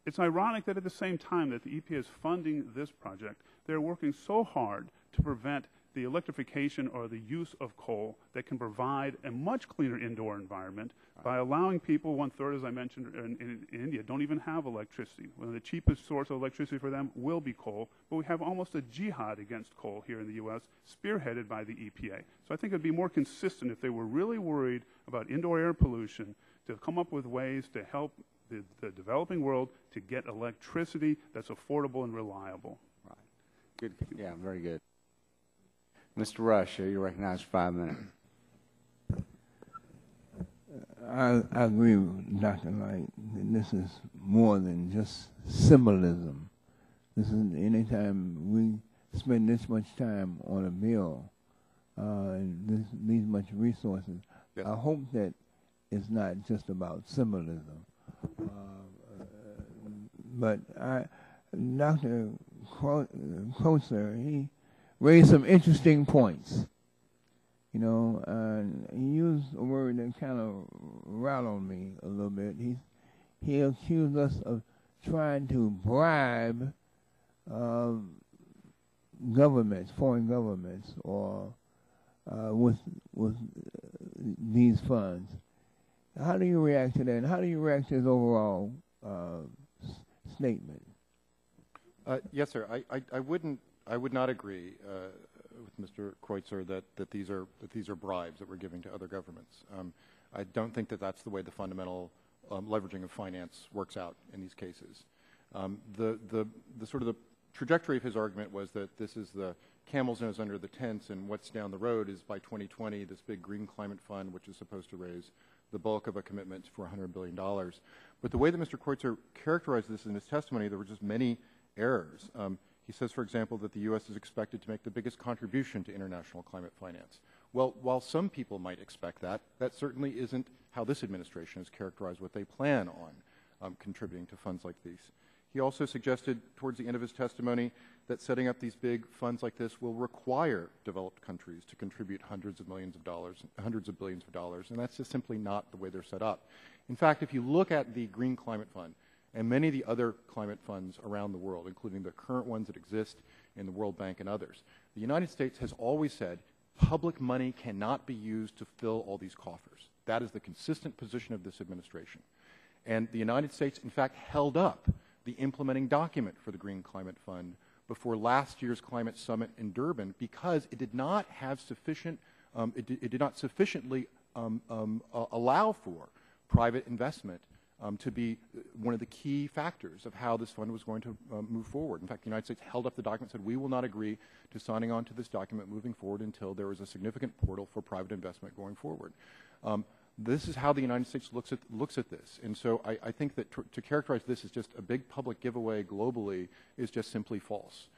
it's ironic that at the same time that the EPA is funding this project, they're working so hard to prevent the electrification or the use of coal that can provide a much cleaner indoor environment by allowing people, one-third, as I mentioned, in India, don't even have electricity. One of the cheapest source of electricity for them will be coal, but we have almost a jihad against coal here in the U.S., spearheaded by the EPA. So I think it would be more consistent if they were really worried about indoor air pollution to come up with ways to help the developing world to get electricity that's affordable and reliable. Right. Good. Yeah, very good. Mr. Rush, you're recognized for 5 minutes. I agree with Dr. Light. This is more than just symbolism. This is anytime we spend this much time on a bill and these much resources, yes. I hope that it's not just about symbolism. But Dr. Kreutzer, he raised some interesting points. You know, he used a word that kind of rattled me a little bit. He accused us of trying to bribe governments, foreign governments, or with these funds. How do you react to that? And how do you react to his overall statement? Yes, sir. I would not agree with Mr. Kreutzer that these are bribes that we're giving to other governments. I don't think that that's the way the fundamental leveraging of finance works out in these cases. The sort of the trajectory of his argument was that this is the camel's nose under the tents, and what's down the road is by 2020 this big green climate fund, which is supposed to raise the bulk of a commitment for $100 billion. But the way that Mr. Kreutzer characterized this in his testimony, there were just many errors. He says, for example, that the U.S. is expected to make the biggest contribution to international climate finance. Well, while some people might expect that, that certainly isn't how this administration has characterized what they plan on contributing to funds like these. He also suggested towards the end of his testimony that setting up these big funds like this will require developed countries to contribute hundreds of billions of dollars, and that's just simply not the way they're set up. In fact, if you look at the Green Climate Fund and many of the other climate funds around the world, including the current ones that exist in the World Bank and others, the United States has always said public money cannot be used to fill all these coffers. That is the consistent position of this administration. And the United States, in fact, held up the implementing document for the Green Climate Fund before last year's climate summit in Durban because it did not have sufficient, it did not sufficiently allow for private investment to be one of the key factors of how this fund was going to move forward. In fact, the United States held up the document and said, we will not agree to signing on to this document moving forward until there is a significant portal for private investment going forward. This is how the United States looks at this. And so I think that to characterize this as just a big public giveaway globally is just simply false.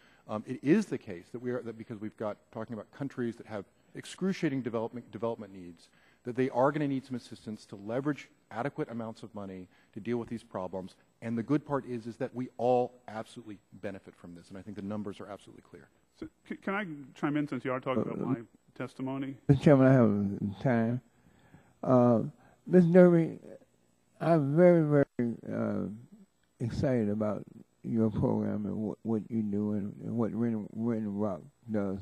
It is the case that because we've got talking about countries that have excruciating development needs, that they are going to need some assistance to leverage adequate amounts of money to deal with these problems. And the good part is that we all absolutely benefit from this. And I think the numbers are absolutely clear. So can I chime in since you are talking about my testimony? Mr. Chairman, I have time. Ms. Derby, I'm very, very excited about your program and what you do and what Rayburn Rock does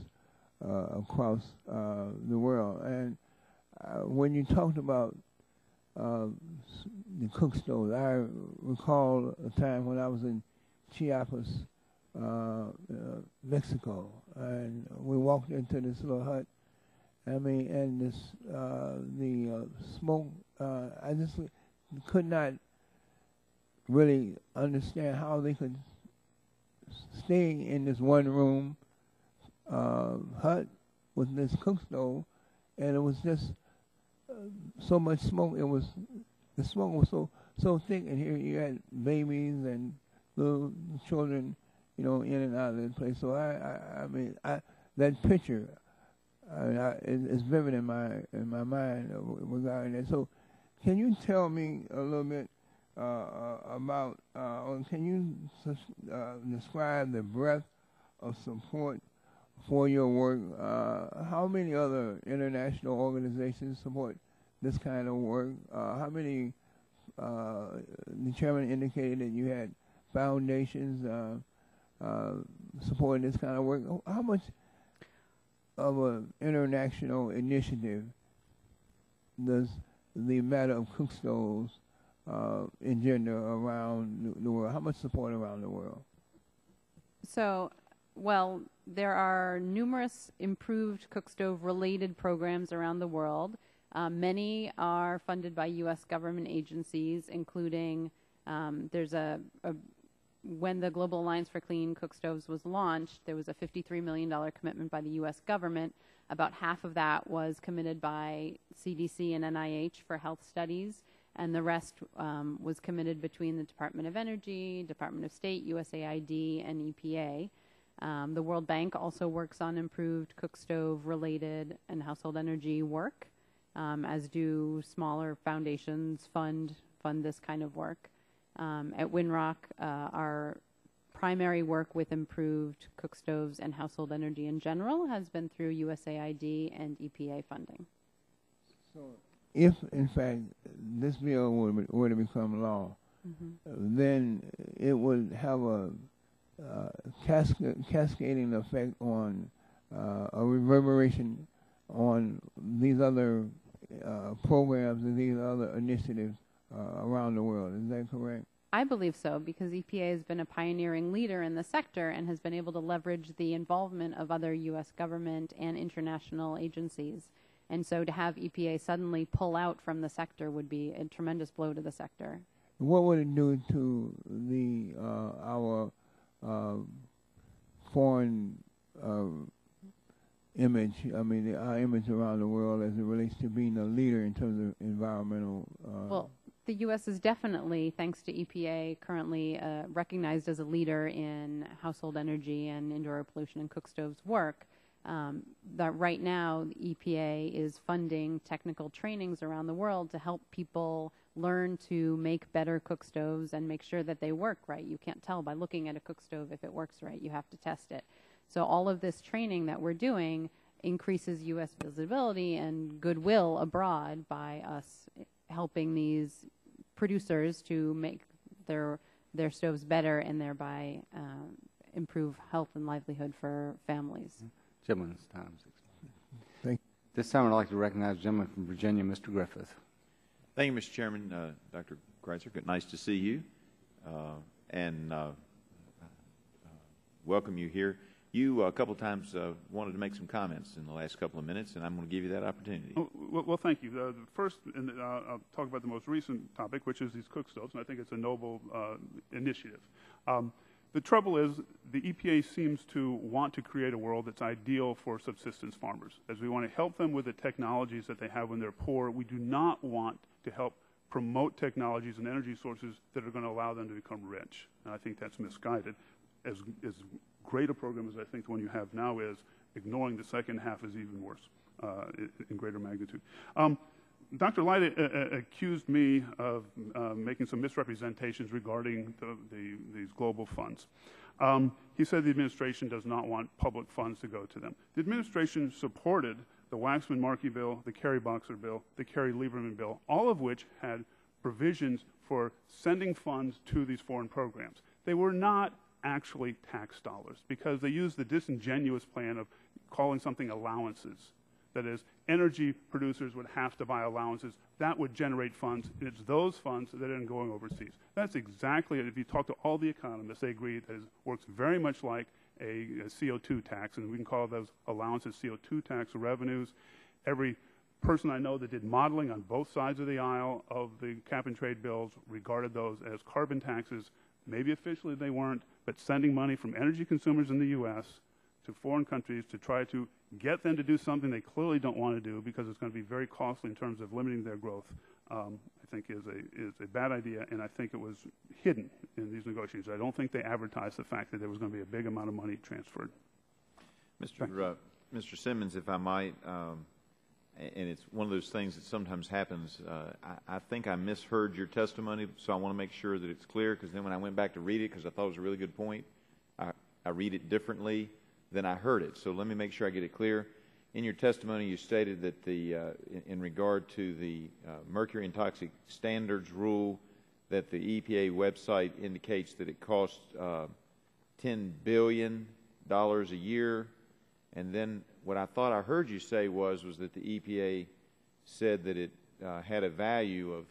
across the world. And when you talked about the cook stove, I recall a time when I was in Chiapas, Mexico, and we walked into this little hut. I mean, and this the smoke. I just could not really understand how they could stay in this one room hut with this cook stove, and it was just so much smoke. The smoke was so thick, and here you had babies and little children, in and out of this place. So I mean, that picture, it's vivid in my mind regarding that. So, can you tell me a little bit about, or can you describe the breadth of support for your work? How many other international organizations support this kind of work? How many? The chairman indicated that you had foundations supporting this kind of work. How much of an international initiative does the matter of cook stoves engender around the world? How much support around the world? So, well, there are numerous improved cook stove related programs around the world. Many are funded by U.S. government agencies, including there's when the Global Alliance for Clean Cook Stoves was launched, there was a $53 million commitment by the U.S. government. About half of that was committed by CDC and NIH for health studies, and the rest was committed between the Department of Energy, Department of State, USAID, and EPA. The World Bank also works on improved cook stove related and household energy work, as do smaller foundations fund this kind of work. At Winrock, our primary work with improved cook stoves and household energy in general has been through USAID and EPA funding. So, if in fact this bill were to become law, then it would have a cascading effect on a reverberation on these other programs and these other initiatives around the world. Is that correct? I believe so, because EPA has been a pioneering leader in the sector and has been able to leverage the involvement of other U.S. government and international agencies. And so to have EPA suddenly pull out from the sector would be a tremendous blow to the sector. What would it do to our foreign image, our image around the world as it relates to being a leader in terms of environmental? Well, the U.S. is definitely, thanks to EPA, currently recognized as a leader in household energy and indoor air pollution and cook stoves work. That right now, the EPA is funding technical trainings around the world to help people learn to make better cook stoves and make sure that they work right. You can't tell by looking at a cook stove if it works right. You have to test it. So all of this training that we're doing increases U.S. visibility and goodwill abroad by us helping these producers to make their stoves better and thereby improve health and livelihood for families. Gentleman's time. Thank you. This time I'd like to recognize the gentleman from Virginia, Mr. Griffith. Thank you, Mr. Chairman. Dr. Kreitzer, good, nice to see you, and welcome you here. You, a couple of times, wanted to make some comments in the last couple of minutes, and I'm going to give you that opportunity. Well, thank you. First, I'll talk about the most recent topic, which is these cook stoves, and I think it's a noble initiative. The trouble is the EPA seems to want to create a world that's ideal for subsistence farmers. As we want to help them with the technologies that they have when they're poor, we do not want to help promote technologies and energy sources that are going to allow them to become rich. And I think that's misguided. As great a program as I think the one you have now is, ignoring the second half is even worse in greater magnitude. Dr. Light accused me of making some misrepresentations regarding these global funds. He said the administration does not want public funds to go to them. The administration supported the Waxman-Markey bill, the Kerry-Boxer bill, the Kerry-Lieberman bill, all of which had provisions for sending funds to these foreign programs. They were not actually tax dollars because they used the disingenuous plan of calling something allowances. That is, energy producers would have to buy allowances. That would generate funds, and it's those funds that are going overseas. That's exactly it. If you talk to all the economists, they agree that it works very much like a CO2 tax, and we can call those allowances CO2 tax revenues. Every person I know that did modeling on both sides of the aisle of the cap and trade bills regarded those as carbon taxes. Maybe officially they weren't, but sending money from energy consumers in the U.S. to foreign countries to try to get them to do something they clearly don't want to do because it's going to be very costly in terms of limiting their growth, I think is a bad idea, and I think it was hidden in these negotiations. I don't think they advertised the fact that there was going to be a big amount of money transferred. Mr. Simmons, if I might, and it's one of those things that sometimes happens, I think I misheard your testimony, so I want to make sure that it's clear, because then when I went back to read it, because I thought it was a really good point, I read it differently than I heard it. So let me make sure I get it clear. In your testimony, you stated that in regard to the mercury and toxic standards rule, that the EPA website indicates that it costs $10 billion a year. And then what I thought I heard you say was that the EPA said that it had a value of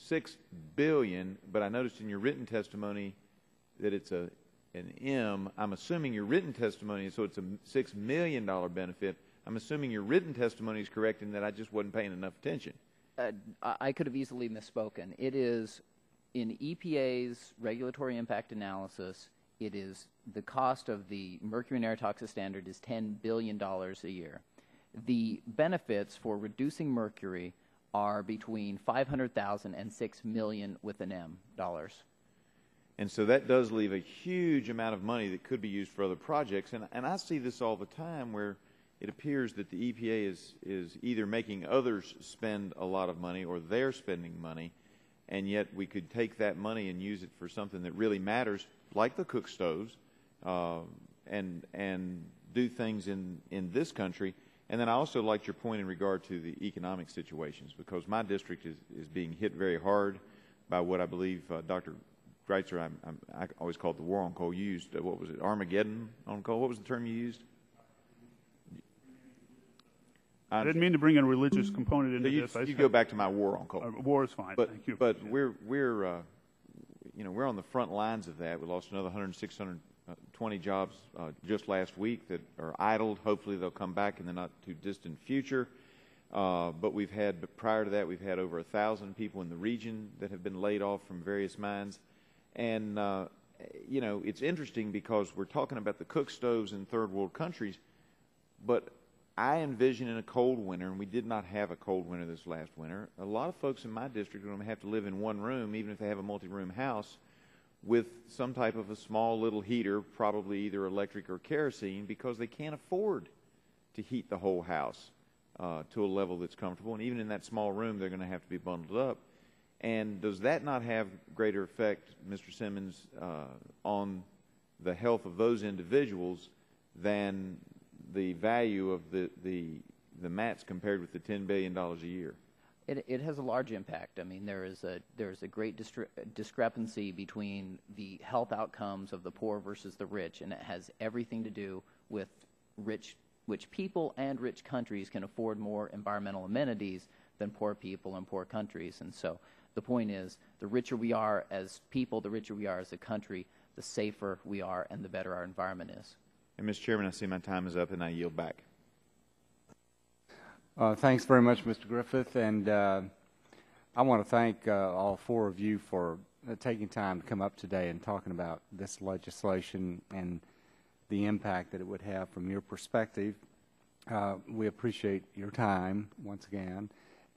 $6 billion, but I noticed in your written testimony that it's an M. I'm assuming your written testimony, so it's a $6 million benefit. I'm assuming your written testimony is correct in that I just wasn't paying enough attention. I could have easily misspoken. It is in EPA's regulatory impact analysis. It is the cost of the mercury and air toxic standard is $10 billion a year. The benefits for reducing mercury are between $500,000 and $6 million with an M dollars. And so that does leave a huge amount of money that could be used for other projects. And I see this all the time where it appears that the EPA is either making others spend a lot of money or they're spending money, and yet we could take that money and use it for something that really matters, like the cook stoves, and do things in this country. And then I also liked your point in regard to the economic situations, because my district is being hit very hard by what I believe Dr. Greitzer, I always called the war on coal. You used, what was it, Armageddon on coal? What was the term you used? I didn't mean to bring a religious component into this. You go back to my war on coal. War is fine. Thank you. But we're on the front lines of that. We lost another 620 jobs just last week that are idled. Hopefully they'll come back in the not too distant future. But prior to that, we've had over 1,000 people in the region that have been laid off from various mines. And it's interesting because we're talking about the cook stoves in third world countries, but I envision in a cold winter, and we did not have a cold winter this last winter, a lot of folks in my district are going to have to live in one room, even if they have a multi-room house, with some type of a small little heater, probably either electric or kerosene, because they can't afford to heat the whole house to a level that's comfortable. And even in that small room, they're going to have to be bundled up. And does that not have greater effect, Mr. Simmons, on the health of those individuals than the value of the mats compared with the $10 billion a year? It has a large impact. I mean, there is a great discrepancy between the health outcomes of the poor versus the rich, and it has everything to do with which people and rich countries can afford more environmental amenities than poor people and poor countries. And so the point is, the richer we are as people, the richer we are as a country, the safer we are and the better our environment is. And Mr. Chairman, I see my time is up, and I yield back. Thanks very much, Mr. Griffith, and I want to thank all four of you for taking time to come up today and talking about this legislation and the impact that it would have from your perspective. We appreciate your time once again,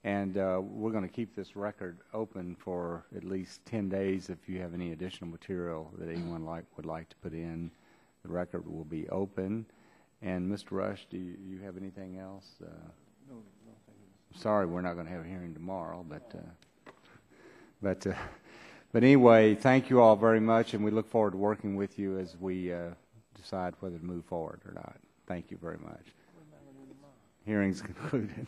and we're going to keep this record open for at least 10 days. If you have any additional material that anyone would like to put in, the record will be open. And Mr. Rush, do you have anything else? No, sorry, we're not going to have a hearing tomorrow, but anyway, thank you all very much, and we look forward to working with you as we decide whether to move forward or not. Thank you very much. Hearing's concluded.